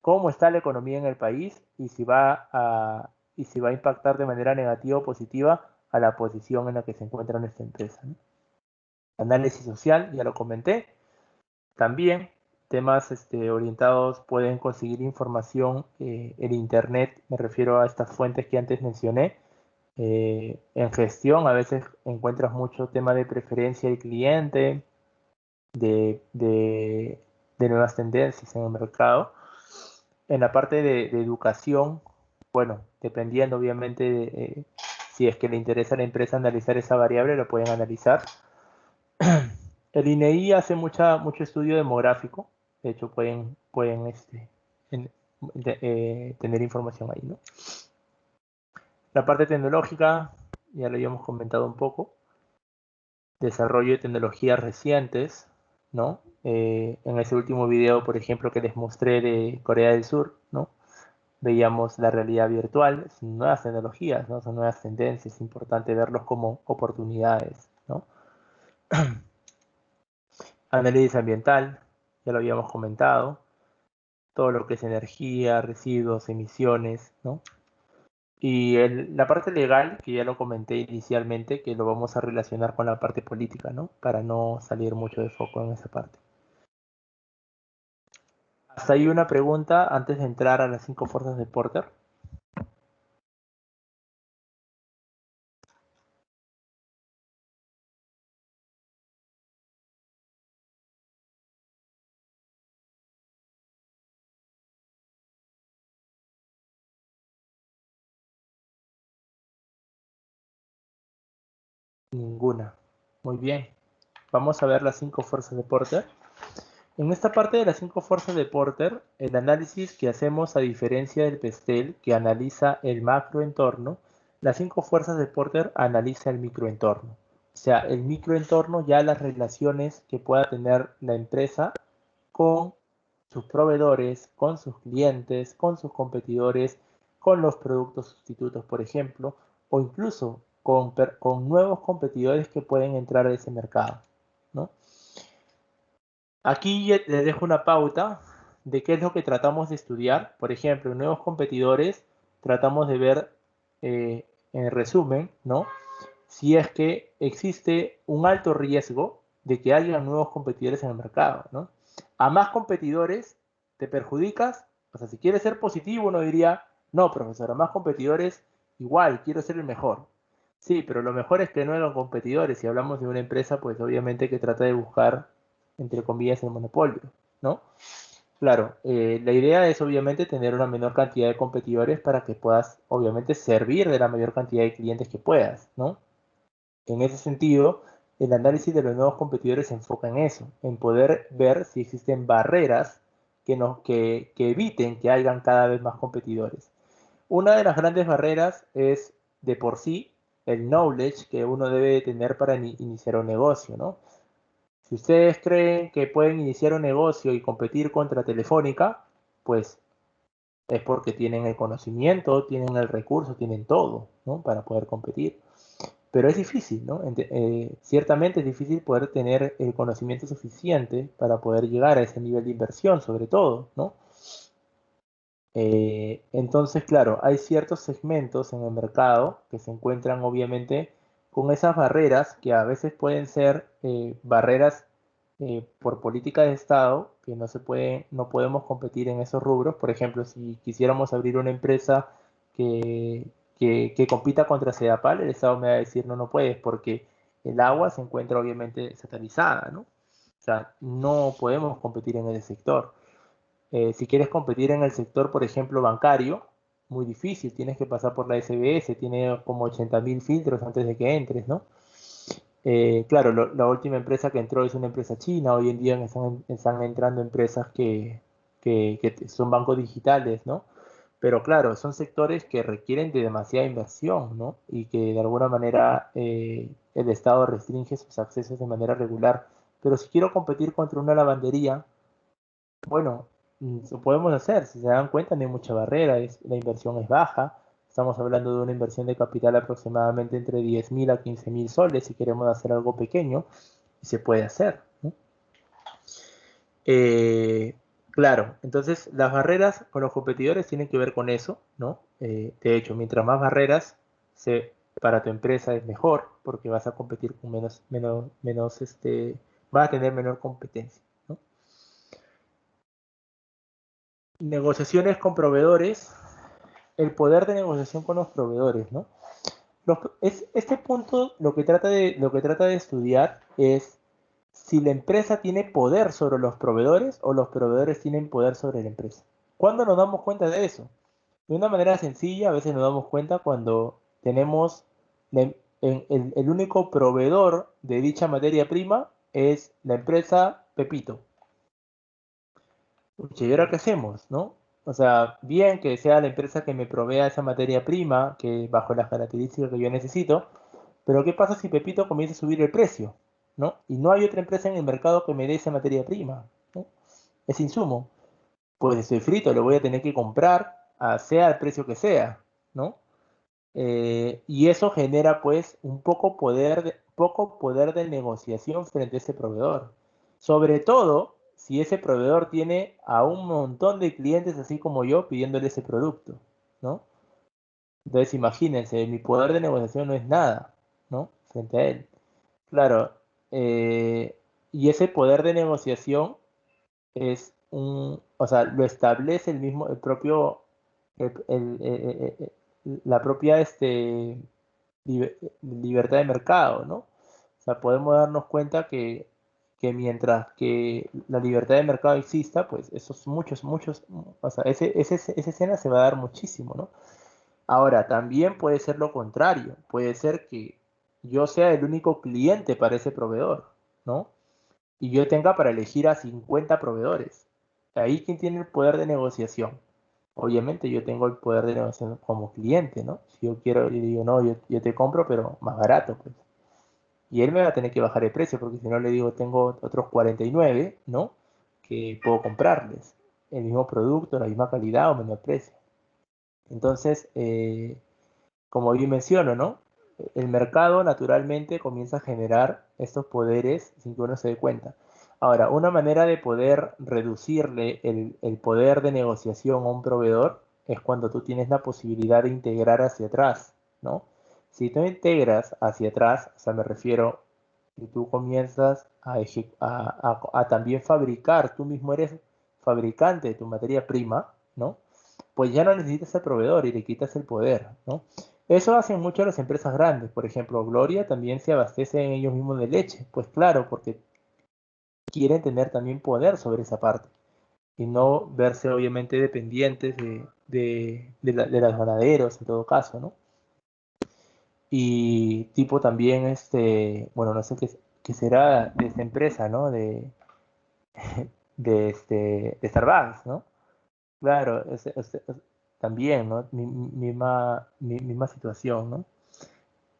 cómo está la economía en el país y si va a impactar de manera negativa o positiva a la posición en la que se encuentra nuestra empresa, ¿no? Análisis social, ya lo comenté. También temas orientados, pueden conseguir información en Internet, me refiero a estas fuentes que antes mencioné. En gestión a veces encuentras mucho tema de preferencia del cliente, de nuevas tendencias en el mercado. En la parte de educación, bueno, dependiendo obviamente de si es que le interesa a la empresa analizar esa variable, lo pueden analizar. El INEI hace mucho estudio demográfico, de hecho pueden en- tener información ahí, ¿no? La parte tecnológica, ya lo habíamos comentado un poco, desarrollo de tecnologías recientes, ¿no? En ese último video, por ejemplo, que les mostré de Corea del Sur, ¿no? Veíamos la realidad virtual, son nuevas tecnologías, ¿no? Son nuevas tendencias, es importante verlos como oportunidades, ¿no? Análisis ambiental, ya lo habíamos comentado, todo lo que es energía, residuos, emisiones, ¿no? Y la parte legal, que ya lo comenté inicialmente, que lo vamos a relacionar con la parte política, ¿no? Para no salir mucho de foco en esa parte. Hasta ahí una pregunta antes de entrar a las 5 fuerzas de Porter. Ninguna. Muy bien. Vamos a ver las 5 fuerzas de Porter. En esta parte de las 5 fuerzas de Porter, el análisis que hacemos a diferencia del PESTEL, que analiza el macroentorno, las 5 fuerzas de Porter analiza el microentorno. O sea, el microentorno, ya las relaciones que pueda tener la empresa con sus proveedores, con sus clientes, con sus competidores, con los productos sustitutos, por ejemplo, o incluso con nuevos competidores que pueden entrar a ese mercado, ¿no? Aquí les dejo una pauta de qué es lo que tratamos de estudiar. Por ejemplo, en nuevos competidores tratamos de ver, en resumen, ¿no? Si es que existe un alto riesgo de que haya nuevos competidores en el mercado, ¿no? A más competidores te perjudicas. O sea, si quieres ser positivo, uno diría, no, profesor, a más competidores, igual, quiero ser el mejor. Sí, pero lo mejor es que no hagan competidores. Si hablamos de una empresa, pues obviamente que trata de buscar, entre comillas, el monopolio, ¿no? Claro, la idea es obviamente tener una menor cantidad de competidores para que puedas, obviamente, servir de la mayor cantidad de clientes que puedas, ¿no? en ese sentido, el análisis de los nuevos competidores se enfoca en eso, en poder ver si existen barreras que eviten que hayan cada vez más competidores. Una de las grandes barreras es, de por sí, el knowledge que uno debe tener para iniciar un negocio, ¿no? Si ustedes creen que pueden iniciar un negocio y competir contra Telefónica, pues es porque tienen el conocimiento, tienen el recurso, tienen todo, ¿no? Para poder competir. Pero es difícil, ¿no? Ciertamente es difícil poder tener el conocimiento suficiente para poder llegar a ese nivel de inversión, sobre todo, ¿no? Entonces, claro, hay ciertos segmentos en el mercado que se encuentran obviamente con esas barreras que a veces pueden ser barreras por política de Estado, que no podemos competir en esos rubros. Por ejemplo, si quisiéramos abrir una empresa que, que compita contra Sedapal, el Estado me va a decir no, no puedes, porque el agua se encuentra obviamente satanizada, ¿no? O sea, no podemos competir en ese sector. Si quieres competir en el sector, por ejemplo, bancario, muy difícil, tienes que pasar por la SBS, tiene como 80.000 filtros antes de que entres, ¿no? Claro, la última empresa que entró es una empresa china, hoy en día están entrando empresas que son bancos digitales, ¿no? Pero claro, son sectores que requieren de demasiada inversión, ¿no? Y que de alguna manera el Estado restringe sus accesos de manera regular. Pero si quiero competir contra una lavandería, bueno, lo podemos hacer, si se dan cuenta no hay mucha barrera, la inversión es baja, estamos hablando de una inversión de capital aproximadamente entre 10.000 a 15.000 soles si queremos hacer algo pequeño, y se puede hacer, ¿no? Claro, entonces las barreras con los competidores tienen que ver con eso, ¿no? De hecho, mientras más barreras para tu empresa es mejor, porque vas a competir con vas a tener menor competencia, ¿no? Negociaciones con proveedores, el poder de negociación con los proveedores, ¿no? Este punto lo que trata de estudiar es si la empresa tiene poder sobre los proveedores o los proveedores tienen poder sobre la empresa. ¿Cuándo nos damos cuenta de eso? De una manera sencilla, a veces nos damos cuenta cuando tenemos el único proveedor de dicha materia prima es la empresa Pepito. ¿Y ahora qué hacemos, no? O sea, bien que sea la empresa que me provea esa materia prima, que bajo las características que yo necesito, pero ¿qué pasa si Pepito comienza a subir el precio, ¿no? Y no hay otra empresa en el mercado que me dé esa materia prima, ¿no? Ese insumo. Pues estoy frito, lo voy a tener que comprar, sea el precio que sea, ¿no? Y eso genera pues un poco poder de negociación frente a ese proveedor. Sobre todo si ese proveedor tiene a un montón de clientes así como yo pidiéndole ese producto, ¿no? Entonces imagínense, mi poder de negociación no es nada, ¿no? Frente a él. Claro, y ese poder de negociación o sea, lo establece el propio, la propia libertad de mercado, ¿no? O sea, podemos darnos cuenta que mientras que la libertad de mercado exista, pues esos muchos, o sea, esa escena se va a dar muchísimo, ¿no? Ahora, también puede ser lo contrario, puede ser que yo sea el único cliente para ese proveedor, ¿no? Y yo tenga para elegir a 50 proveedores. Ahí, ¿quién tiene el poder de negociación? Obviamente yo tengo el poder de negociación como cliente, ¿no? Si yo quiero, le digo, no, yo te compro, pero más barato, pues. Y él me va a tener que bajar el precio, porque si no le digo, tengo otros 49, ¿no? Que puedo comprarles el mismo producto, la misma calidad o menor precio. Entonces, como bien menciono, ¿no? El mercado naturalmente comienza a generar estos poderes sin que uno se dé cuenta. Ahora, una manera de poder reducirle el poder de negociación a un proveedor es cuando tú tienes la posibilidad de integrar hacia atrás, ¿no? Si tú integras hacia atrás, o sea, me refiero, y tú comienzas a también fabricar, tú mismo eres fabricante de tu materia prima, ¿no? Pues ya no necesitas al proveedor y le quitas el poder, ¿no? Eso hacen mucho las empresas grandes. Por ejemplo, Gloria también se abastece en ellos mismos de leche. Pues claro, porque quieren tener también poder sobre esa parte y no verse obviamente dependientes de los ganaderos en todo caso, ¿no? Y tipo también, bueno, no sé qué será de esta empresa, ¿no? De Starbucks, ¿no? Claro, también, ¿no? Misma situación, ¿no?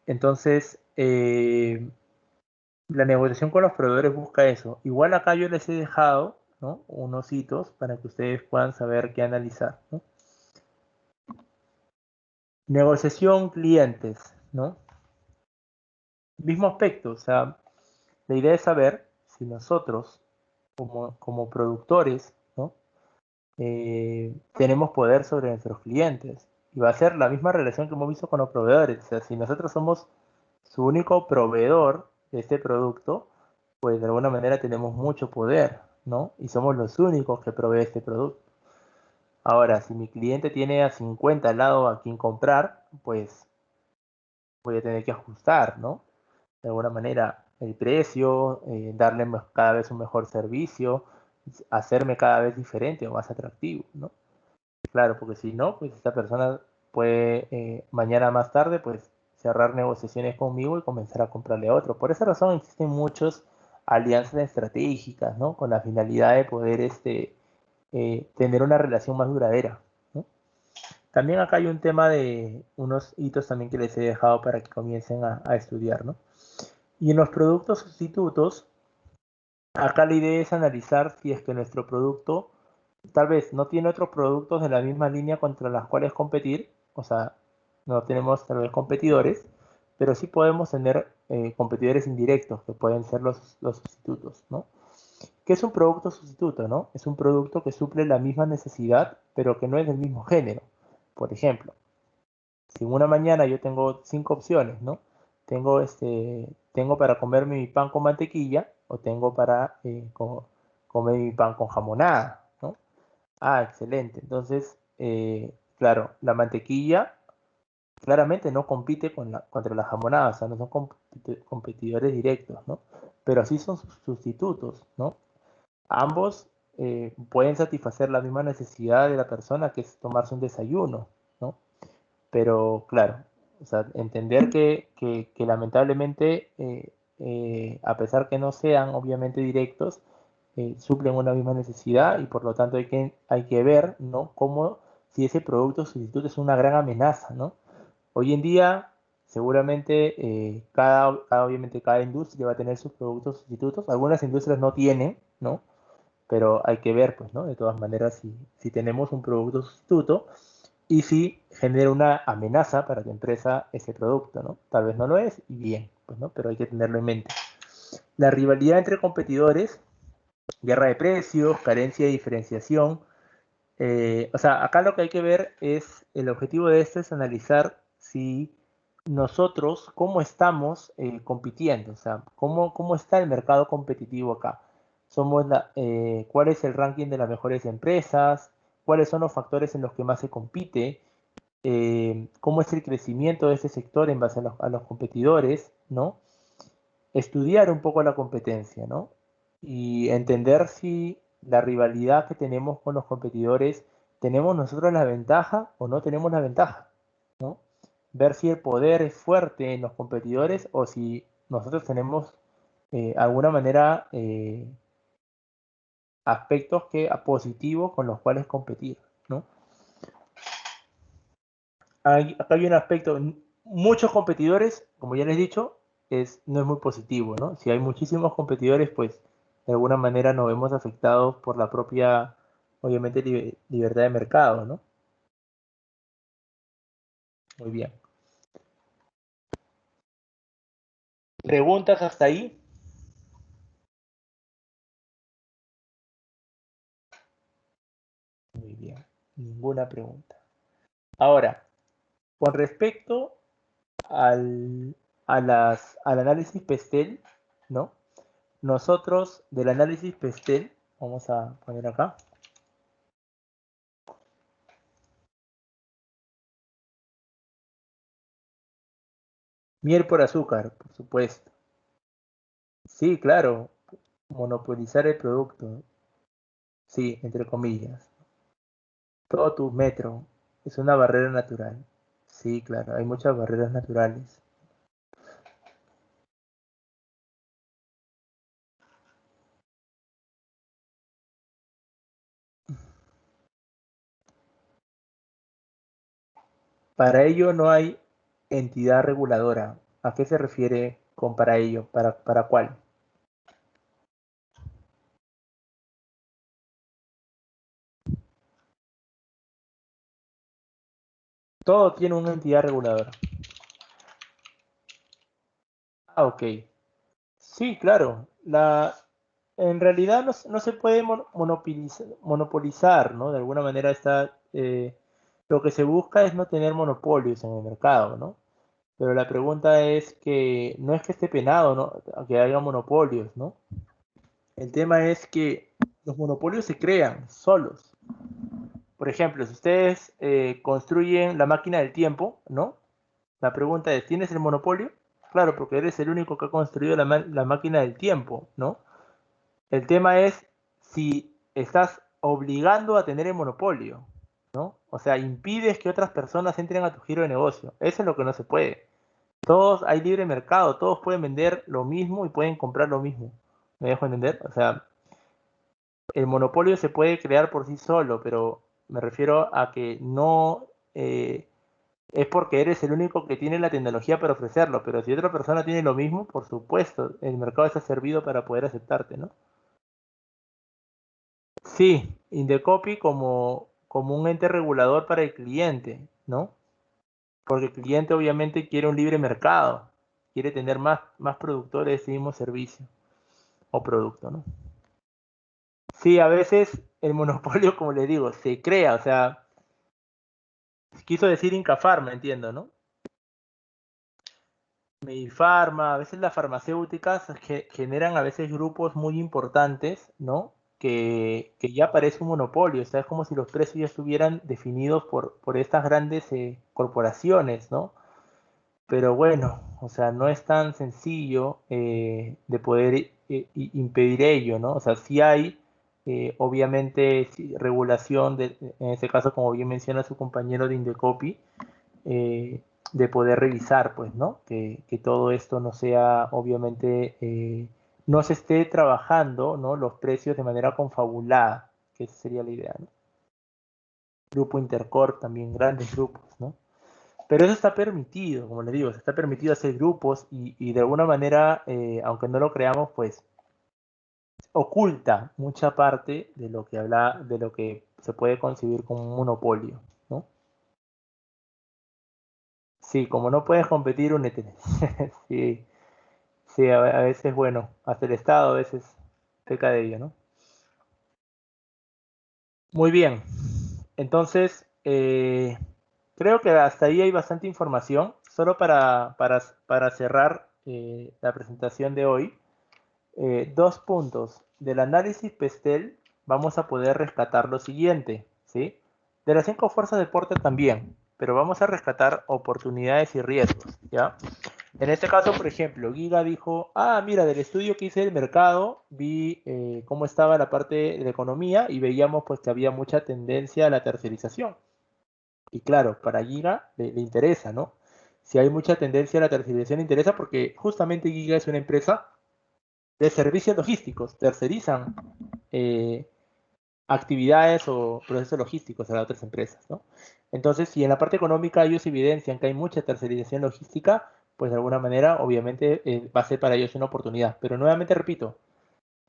Entonces, la negociación con los proveedores busca eso. Igual acá yo les he dejado, ¿no? Unos hitos para que ustedes puedan saber qué analizar, ¿no? Negociación clientes, ¿no? Mismo aspecto, o sea, la idea es saber si nosotros, como productores, ¿no? Tenemos poder sobre nuestros clientes. Y va a ser la misma relación que hemos visto con los proveedores. O sea, si nosotros somos su único proveedor de este producto, pues de alguna manera tenemos mucho poder, ¿no? Y somos los únicos que provee este producto. Ahora, si mi cliente tiene a 50 al lado a quien comprar, pues voy a tener que ajustar, ¿no? De alguna manera el precio, darle cada vez un mejor servicio, hacerme cada vez diferente o más atractivo, ¿no? Claro, porque si no, pues esta persona puede mañana más tarde, pues cerrar negociaciones conmigo y comenzar a comprarle a otro. Por esa razón existen muchas alianzas estratégicas, ¿no? Con la finalidad de poder tener una relación más duradera, ¿no? También acá hay un tema de unos hitos también que les he dejado para que comiencen a estudiar, ¿no? Y en los productos sustitutos, acá la idea es analizar si es que nuestro producto tal vez no tiene otros productos de la misma línea contra las cuales competir, o sea, no tenemos tal vez competidores, pero sí podemos tener competidores indirectos, que pueden ser los sustitutos, ¿no? ¿Qué es un producto sustituto, no? Es un producto que suple la misma necesidad, pero que no es del mismo género. Por ejemplo, si en una mañana yo tengo 5 opciones, ¿no? Tengo para comerme mi pan con mantequilla o tengo para comer mi pan con jamonada, ¿no? Ah, excelente. Entonces, claro, la mantequilla claramente no compite contra la jamonada, o sea, no son competidores directos, ¿no? Pero sí son sustitutos, ¿no? Ambos pueden satisfacer la misma necesidad de la persona, que es tomarse un desayuno, ¿no? Pero claro, o sea, entender que lamentablemente, a pesar que no sean obviamente directos, suplen una misma necesidad y por lo tanto hay que ver, ¿no? Cómo si ese producto sustituto es una gran amenaza, ¿no? Hoy en día, seguramente, obviamente cada industria va a tener sus productos sustitutos. Algunas industrias no tienen, ¿no? Pero hay que ver, pues, ¿no? De todas maneras, si tenemos un producto sustituto y si genera una amenaza para tu empresa ese producto, ¿no? Tal vez no lo es y bien, pues, ¿no? Pero hay que tenerlo en mente. La rivalidad entre competidores, guerra de precios, carencia de diferenciación. O sea, acá lo que hay que ver es, el objetivo de esto es analizar si nosotros, cómo estamos compitiendo, o sea, cómo está el mercado competitivo acá. ¿Cuál es el ranking de las mejores empresas? ¿Cuáles son los factores en los que más se compite? ¿Cómo es el crecimiento de este sector en base a los competidores, ¿no? Estudiar un poco la competencia, ¿no? Y entender si la rivalidad que tenemos con los competidores, tenemos nosotros la ventaja o no tenemos la ventaja, ¿no? Ver si el poder es fuerte en los competidores o si nosotros tenemos alguna manera aspectos positivos con los cuales competir, ¿no? Acá hay un aspecto, muchos competidores, como ya les he dicho, no es muy positivo, ¿no? Si hay muchísimos competidores, pues de alguna manera nos vemos afectados por la propia, obviamente, libertad de mercado, ¿no? Muy bien. ¿Preguntas hasta ahí? Muy bien, ninguna pregunta. Ahora, con respecto al, al análisis PESTEL, ¿no? Nosotros del análisis PESTEL, vamos a poner acá, miel por azúcar, por supuesto. Sí, claro, monopolizar el producto, sí, entre comillas. Todo tu metro es una barrera natural. Sí, claro, hay muchas barreras naturales. Para ello no hay entidad reguladora. ¿A qué se refiere con para ello? ¿Para cuál? Todo tiene una entidad reguladora. Ah, ok. Sí, claro. En realidad no se puede monopolizar, ¿no? De alguna manera lo que se busca es no tener monopolios en el mercado, ¿no? Pero la pregunta es que no es que esté penado, ¿no? Que haya monopolios, ¿no? El tema es que los monopolios se crean solos. Por ejemplo, si ustedes construyen la máquina del tiempo, ¿no? La pregunta es, ¿tienes el monopolio? Claro, porque eres el único que ha construido la máquina del tiempo, ¿no? El tema es si estás obligando a tener el monopolio, ¿no? O sea, impides que otras personas entren a tu giro de negocio. Eso es lo que no se puede. Todos hay libre mercado, todos pueden vender lo mismo y pueden comprar lo mismo. ¿Me dejo entender? O sea, el monopolio se puede crear por sí solo, pero me refiero a que no es porque eres el único que tiene la tecnología para ofrecerlo, pero si otra persona tiene lo mismo, por supuesto, el mercado está servido para poder aceptarte, ¿no? Sí, Indecopy como un ente regulador para el cliente, ¿no? Porque el cliente obviamente quiere un libre mercado, quiere tener más productores de ese mismo servicio o producto, ¿no? Sí, a veces el monopolio, como le digo, se crea, o sea, quiso decir Incafarma, entiendo, ¿no? Medifarma, a veces las farmacéuticas generan a veces grupos muy importantes, ¿no? Que ya parece un monopolio, o sea, es como si los precios ya estuvieran definidos por estas grandes corporaciones, ¿no? Pero bueno, o sea, no es tan sencillo de poder impedir ello, ¿no? O sea, sí hay, obviamente, sí, regulación, en este caso, como bien menciona su compañero de Indecopy, de poder revisar, pues, ¿no? Que todo esto no sea, obviamente, no se esté trabajando, ¿no? Los precios de manera confabulada, que esa sería la idea, ¿no? Grupo Intercorp, también grandes grupos, ¿no? Pero eso está permitido, como les digo, está permitido hacer grupos y de alguna manera, aunque no lo creamos, pues oculta mucha parte de lo que habla, de lo que se puede concebir como un monopolio, ¿no? Sí, como no puedes competir, únete. Sí, sí, a veces, bueno, hasta el Estado a veces peca de ello, ¿no? Muy bien, entonces, creo que hasta ahí hay bastante información. Solo para cerrar la presentación de hoy, dos puntos. Del análisis PESTEL vamos a poder rescatar lo siguiente, ¿sí? De las 5 fuerzas de Porter también, pero vamos a rescatar oportunidades y riesgos, ¿ya? En este caso, por ejemplo, Giga dijo, ah, mira, del estudio que hice del mercado, vi cómo estaba la parte de la economía y veíamos pues que había mucha tendencia a la tercerización. Y claro, para Giga le interesa, ¿no? Si hay mucha tendencia a la tercerización, le interesa porque justamente Giga es una empresa de servicios logísticos, tercerizan eh, actividades o procesos logísticos a las otras empresas, ¿no? Entonces, si en la parte económica ellos evidencian que hay mucha tercerización logística, pues de alguna manera, obviamente, va a ser para ellos una oportunidad. Pero nuevamente repito,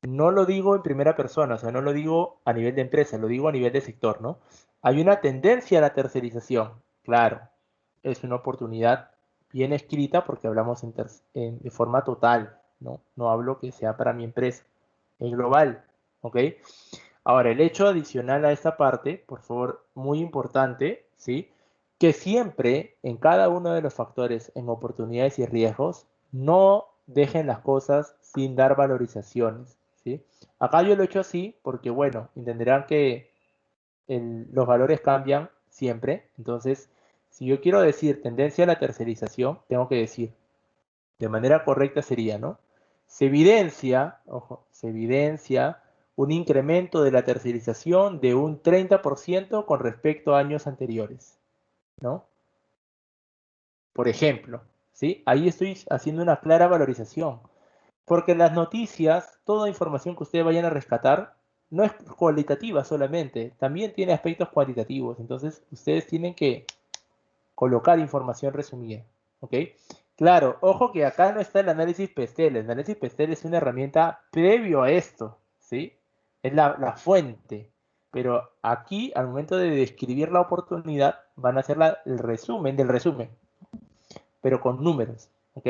no lo digo en primera persona, o sea, no lo digo a nivel de empresa, lo digo a nivel de sector, ¿no? Hay una tendencia a la tercerización, claro, es una oportunidad bien escrita porque hablamos de forma total, ¿no? No hablo que sea para mi empresa, es global, ¿ok? Ahora, el hecho adicional a esta parte, por favor, muy importante, ¿sí? Que siempre en cada uno de los factores, en oportunidades y riesgos, no dejen las cosas sin dar valorizaciones, ¿sí? Acá yo lo he hecho así porque, bueno, entenderán que los valores cambian siempre, entonces, si yo quiero decir tendencia a la tercerización, tengo que decir, de manera correcta sería, ¿no? Se evidencia, ojo, se evidencia un incremento de la tercerización de un 30% con respecto a años anteriores, ¿no? Por ejemplo, ¿sí? Ahí estoy haciendo una clara valorización, porque las noticias, toda información que ustedes vayan a rescatar, no es cualitativa solamente, también tiene aspectos cuantitativos, entonces ustedes tienen que colocar información resumida, ¿ok? Claro, ojo que acá no está el análisis PESTEL. El análisis PESTEL es una herramienta previo a esto, ¿sí? Es la fuente. Pero aquí, al momento de describir la oportunidad, van a hacer el resumen del resumen, pero con números, ¿ok?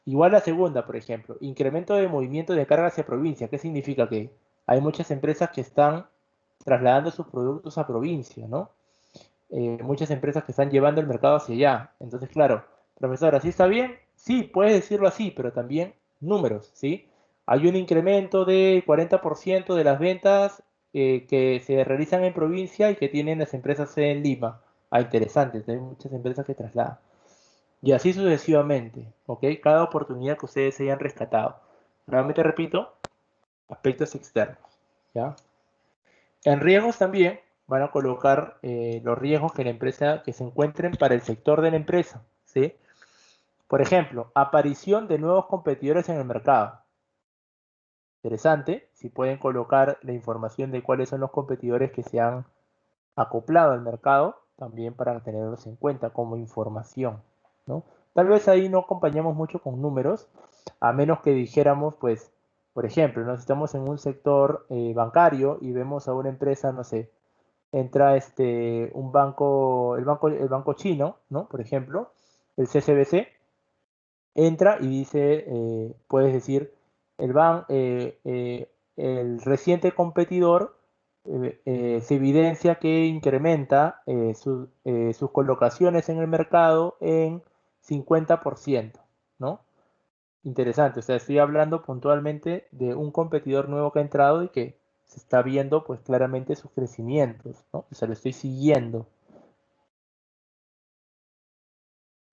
Igual la segunda, por ejemplo, incremento de movimiento de carga hacia provincia. ¿Qué significa? Que hay muchas empresas que están trasladando sus productos a provincia, ¿no? Muchas empresas que están llevando el mercado hacia allá. Entonces, claro, profesor, ¿así está bien? Sí, puedes decirlo así, pero también números, ¿sí? Hay un incremento de 40% de las ventas que se realizan en provincia y que tienen las empresas en Lima. Ah, interesante, hay muchas empresas que trasladan. Y así sucesivamente, ¿ok? Cada oportunidad que ustedes hayan rescatado. Nuevamente repito, aspectos externos, ¿ya? En riesgos también van a colocar los riesgos que la empresa, que se encuentren para el sector de la empresa, ¿sí? Por ejemplo, aparición de nuevos competidores en el mercado. Interesante, si pueden colocar la información de cuáles son los competidores que se han acoplado al mercado, también para tenerlos en cuenta como información, ¿no? Tal vez ahí no acompañamos mucho con números, a menos que dijéramos, pues, por ejemplo, ¿no? Si estamos en un sector bancario y vemos a una empresa, no sé, entra un banco, el banco chino, ¿no? Por ejemplo, el CCBC, entra y dice, puedes decir, el reciente competidor se evidencia que incrementa sus colocaciones en el mercado en 50%, ¿no? Interesante, o sea, estoy hablando puntualmente de un competidor nuevo que ha entrado y que se está viendo pues claramente sus crecimientos, ¿no? O sea, lo estoy siguiendo.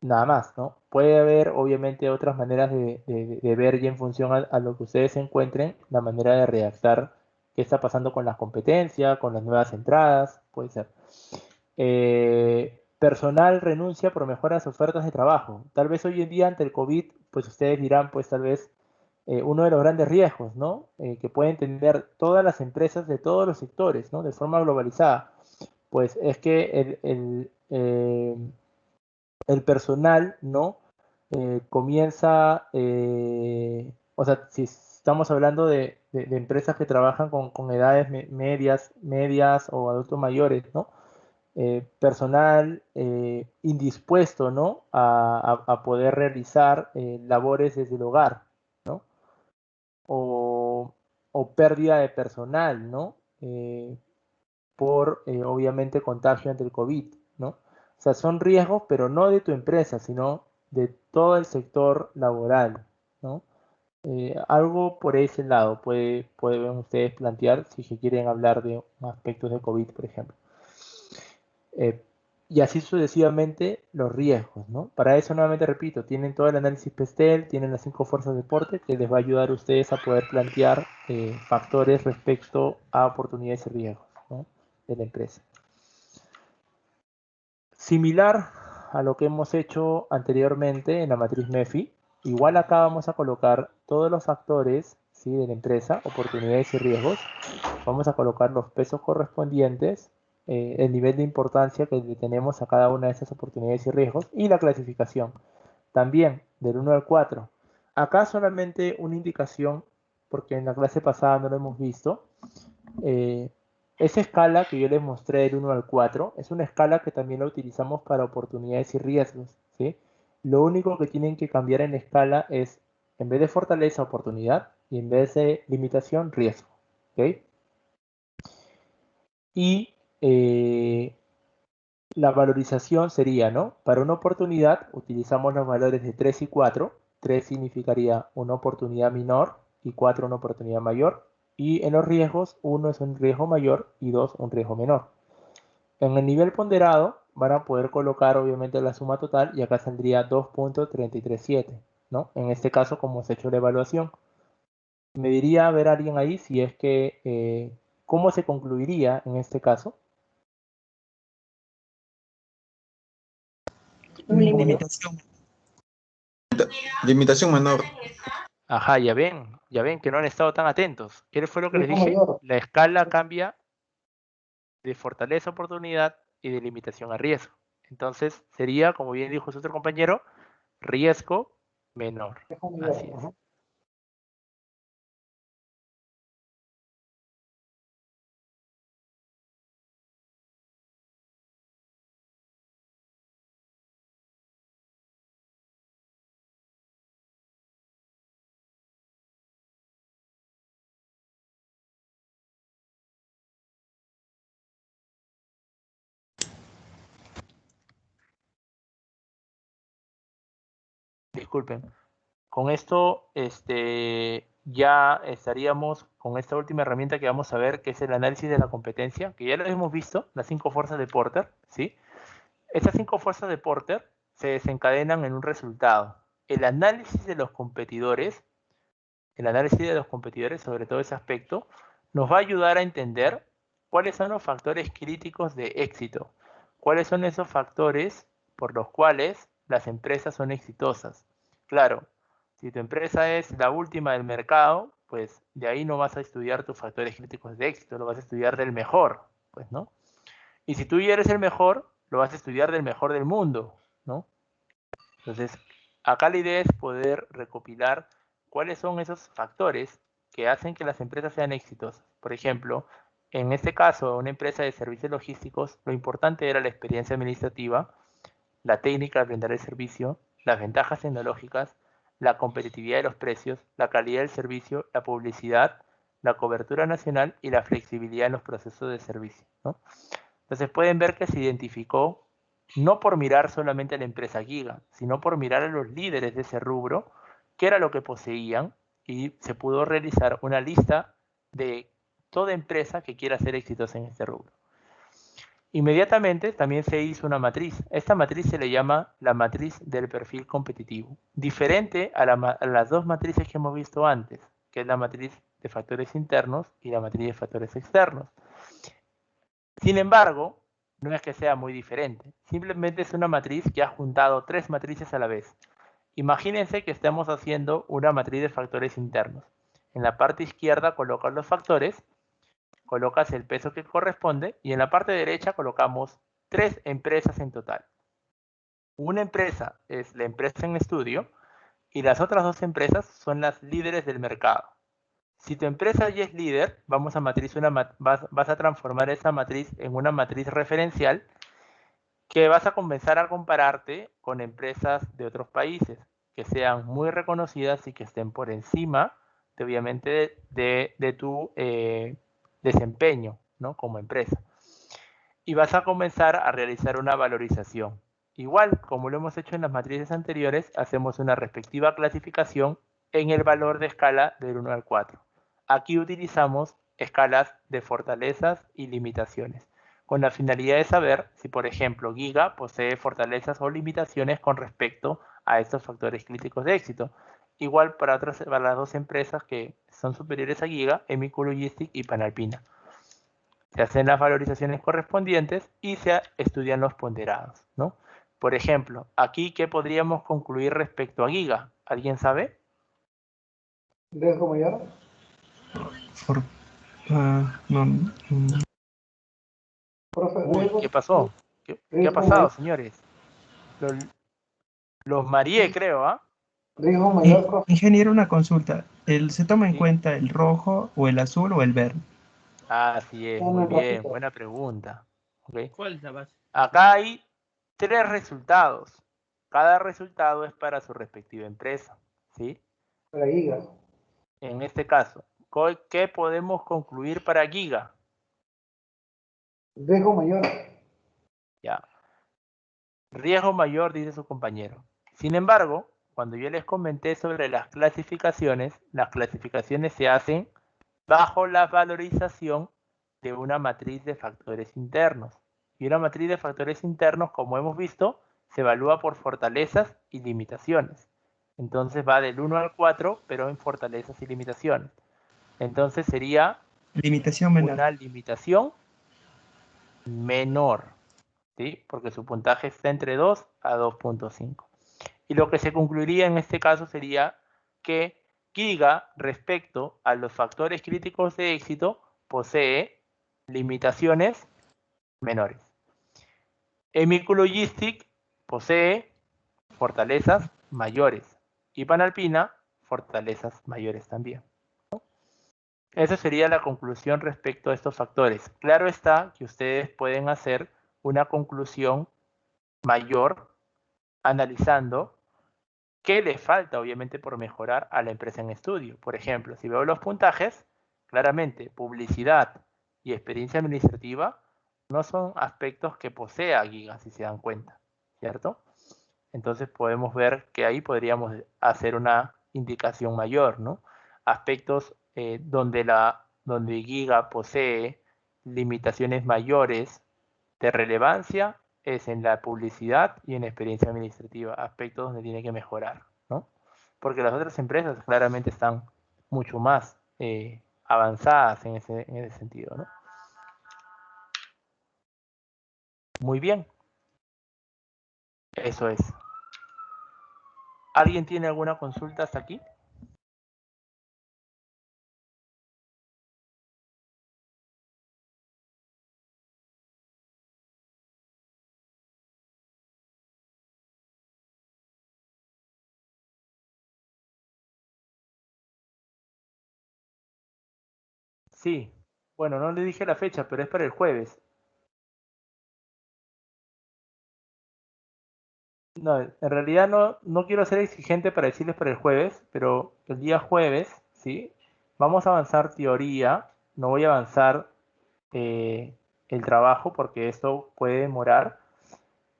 Nada más, ¿no? Puede haber obviamente otras maneras de ver ya en función a lo que ustedes se encuentren, la manera de redactar qué está pasando con las competencias, con las nuevas entradas, puede ser. Personal renuncia por mejoras ofertas de trabajo. Tal vez hoy en día ante el COVID, pues ustedes dirán, pues tal vez uno de los grandes riesgos, ¿no? Que pueden tener todas las empresas de todos los sectores, ¿no? De forma globalizada, pues es que el personal, ¿no? Comienza, o sea, si estamos hablando de empresas que trabajan con edades medias o adultos mayores, ¿no? Personal indispuesto, ¿no? A poder realizar labores desde el hogar, ¿no? O, o pérdida de personal, ¿no? Por obviamente contagio ante el COVID, ¿no? O sea, son riesgos, pero no de tu empresa, sino de todo el sector laboral, ¿no? Algo por ese lado pueden ustedes plantear si se quieren hablar de aspectos de COVID, por ejemplo. Eh, y así sucesivamente los riesgos, ¿no? Para eso, nuevamente repito, tienen todo el análisis PESTEL, tienen las 5 fuerzas de deporte que les va a ayudar a ustedes a poder plantear factores respecto a oportunidades y riesgos, ¿no? De la empresa. Similar a lo que hemos hecho anteriormente en la matriz MEFI, igual acá vamos a colocar todos los factores, ¿sí? De la empresa, oportunidades y riesgos. Vamos a colocar los pesos correspondientes, el nivel de importancia que le tenemos a cada una de esas oportunidades y riesgos y la clasificación. También del 1 al 4. Acá solamente una indicación, porque en la clase pasada no lo hemos visto. Esa escala que yo les mostré del 1 al 4 es una escala que también la utilizamos para oportunidades y riesgos, ¿sí? Lo único que tienen que cambiar en la escala es, en vez de fortaleza, oportunidad, y en vez de limitación, riesgo, ¿ok? Y la valorización sería, ¿no? Para una oportunidad utilizamos los valores de 3 y 4. 3 significaría una oportunidad menor y 4 una oportunidad mayor. Y en los riesgos, 1 es un riesgo mayor y 2 un riesgo menor. En el nivel ponderado van a poder colocar obviamente la suma total y acá saldría 2.337, ¿no? En este caso, como se ha hecho la evaluación. Me diría a ver alguien ahí si es que, ¿cómo se concluiría en este caso? Limitación. Limitación menor. Ajá, ya ven que no han estado tan atentos. ¿Qué fue lo que les Riesgo dije? mayor. La escala cambia de fortaleza a oportunidad y de limitación a riesgo. Entonces sería, como bien dijo su otro compañero, riesgo menor. Así es. Disculpen. Con esto ya estaríamos con esta última herramienta que vamos a ver, que es el análisis de la competencia, que ya lo hemos visto, las 5 fuerzas de Porter, ¿sí? Estas 5 fuerzas de Porter se desencadenan en un resultado. El análisis de los competidores, sobre todo ese aspecto, nos va a ayudar a entender cuáles son los factores críticos de éxito, cuáles son esos factores por los cuales las empresas son exitosas. Claro, si tu empresa es la última del mercado, pues de ahí no vas a estudiar tus factores críticos de éxito, lo vas a estudiar del mejor, pues, ¿no? Y si tú ya eres el mejor, lo vas a estudiar del mejor del mundo, ¿no? Entonces, acá la idea es poder recopilar cuáles son esos factores que hacen que las empresas sean exitosas. Por ejemplo, en este caso, una empresa de servicios logísticos, lo importante era la experiencia administrativa, la técnica de brindar el servicio, las ventajas tecnológicas, la competitividad de los precios, la calidad del servicio, la publicidad, la cobertura nacional y la flexibilidad en los procesos de servicio, ¿no? Entonces pueden ver que se identificó no por mirar solamente a la empresa Giga, sino por mirar a los líderes de ese rubro, qué era lo que poseían, y se pudo realizar una lista de toda empresa que quiera ser exitosa en este rubro. Inmediatamente también se hizo una matriz. Esta matriz se le llama la matriz del perfil competitivo, diferente a las dos matrices que hemos visto antes, que es la matriz de factores internos y la matriz de factores externos. Sin embargo, no es que sea muy diferente, simplemente es una matriz que ha juntado 3 matrices a la vez. Imagínense que estamos haciendo una matriz de factores internos. En la parte izquierda colocas los factores, colocas el peso que corresponde, y en la parte derecha colocamos 3 empresas en total. Una empresa es la empresa en estudio y las otras 2 empresas son las líderes del mercado. Si tu empresa ya es líder, vas a transformar esa matriz en una matriz referencial que vas a comenzar a compararte con empresas de otros países que sean muy reconocidas y que estén por encima, obviamente, de tu desempeño, ¿no? Como empresa. Y vas a comenzar a realizar una valorización. Igual, como lo hemos hecho en las matrices anteriores, hacemos una respectiva clasificación en el valor de escala del 1 al 4. Aquí utilizamos escalas de fortalezas y limitaciones, con la finalidad de saber si, por ejemplo, Giga posee fortalezas o limitaciones con respecto a estos factores críticos de éxito. Igual para las 2 empresas que son superiores a Giga, Emico Logistic y Panalpina. Se hacen las valorizaciones correspondientes y se estudian los ponderados, ¿no? Por ejemplo, aquí, ¿qué podríamos concluir respecto a Giga? ¿Alguien sabe? ¿Riesgo mayor? Profe, Uy, ¿qué pasó? ¿Qué ha pasado, señores? Los mareé, creo, ¿ah? Riesgo mayor, profe. Ingeniero, una consulta. ¿Se toma en Sí. cuenta el rojo o el azul o el verde? Así es, muy bien, buena pregunta. ¿Okay? ¿Cuál es la base? Acá hay 3 resultados. Cada resultado es para su respectiva empresa, ¿sí? Para Giga. En este caso, ¿qué podemos concluir para Giga? Riesgo mayor. Ya. Riesgo mayor, dice su compañero. Sin embargo, cuando yo les comenté sobre las clasificaciones se hacen bajo la valorización de una matriz de factores internos. Y una matriz de factores internos, como hemos visto, se evalúa por fortalezas y limitaciones. Entonces va del 1 al 4, pero en fortalezas y limitaciones. Entonces sería Limitación menor. una limitación menor, ¿sí? Porque su puntaje está entre 2 a 2.5. Y lo que se concluiría en este caso sería que Giga, respecto a los factores críticos de éxito, posee limitaciones menores. Hemicul Logistic posee fortalezas mayores y Panalpina fortalezas mayores también. Esa sería la conclusión respecto a estos factores. Claro está que ustedes pueden hacer una conclusión mayor analizando qué le falta obviamente por mejorar a la empresa en estudio. Por ejemplo, si veo los puntajes, claramente publicidad y experiencia administrativa no son aspectos que posea Giga, si se dan cuenta, ¿cierto? Entonces podemos ver que ahí podríamos hacer una indicación mayor, ¿no? Aspectos donde Giga posee limitaciones mayores de relevancia es en la publicidad y en experiencia administrativa, aspectos donde tiene que mejorar, ¿no? Porque las otras empresas claramente están mucho más avanzadas en ese sentido, ¿no? Muy bien. Eso es. ¿Alguien tiene alguna consulta hasta aquí? Sí. Bueno, no le dije la fecha, pero es para el jueves. No, en realidad no quiero ser exigente para decirles para el jueves, pero el día jueves, ¿sí? Vamos a avanzar teoría, no voy a avanzar el trabajo porque esto puede demorar.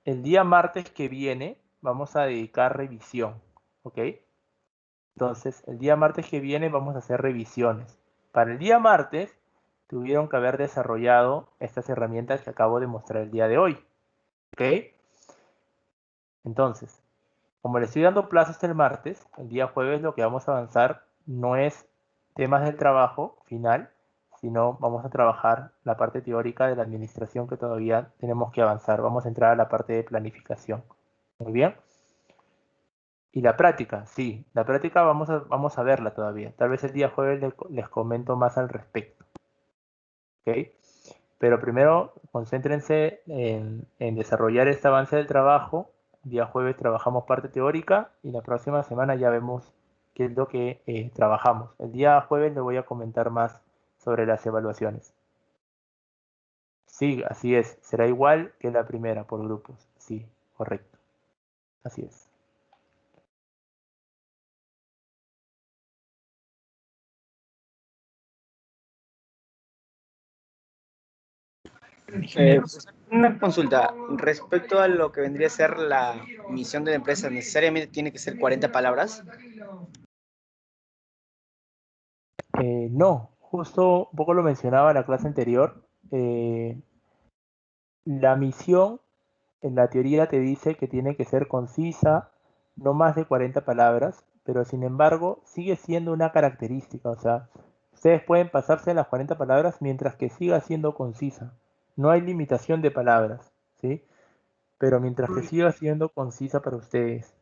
El día martes que viene vamos a dedicar revisión, ¿ok? Entonces, el día martes que viene vamos a hacer revisiones. Para el día martes tuvieron que haber desarrollado estas herramientas que acabo de mostrar el día de hoy, ¿ok? Entonces, como le estoy dando plazo hasta el martes, el día jueves lo que vamos a avanzar no es temas del trabajo final, sino vamos a trabajar la parte teórica de la administración que todavía tenemos que avanzar. Vamos a entrar a la parte de planificación. Muy bien. Y la práctica, sí, la práctica vamos a verla todavía. Tal vez el día jueves les comento más al respecto. ¿Ok? Pero primero concéntrense en desarrollar este avance del trabajo. El día jueves trabajamos parte teórica y la próxima semana ya vemos qué es lo que trabajamos. El día jueves les voy a comentar más sobre las evaluaciones. Sí, así es. Será igual que la primera por grupos. Sí, correcto. Así es. Una consulta respecto a lo que vendría a ser la misión de la empresa, ¿necesariamente tiene que ser 40 palabras? No, justo un poco lo mencionaba en la clase anterior. La misión en la teoría te dice que tiene que ser concisa, no más de 40 palabras, pero sin embargo sigue siendo una característica. O sea, ustedes pueden pasarse de las 40 palabras mientras que siga siendo concisa. No hay limitación de palabras, ¿sí? Pero mientras que siga siendo concisa para ustedes.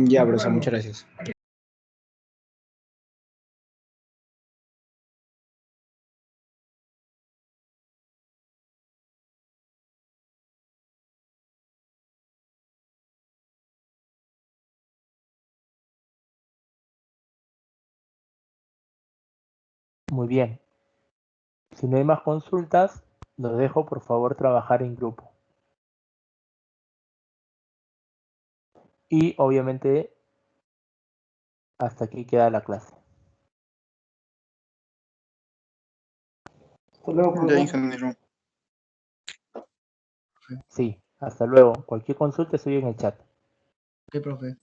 Ya, profesor, muchas gracias. Muy bien. Si no hay más consultas, los dejo por favor trabajar en grupo. Y obviamente hasta aquí queda la clase. Hasta luego, Ya, profe. ingeniero. Sí, hasta luego. Cualquier consulta estoy en el chat. Ok, profe.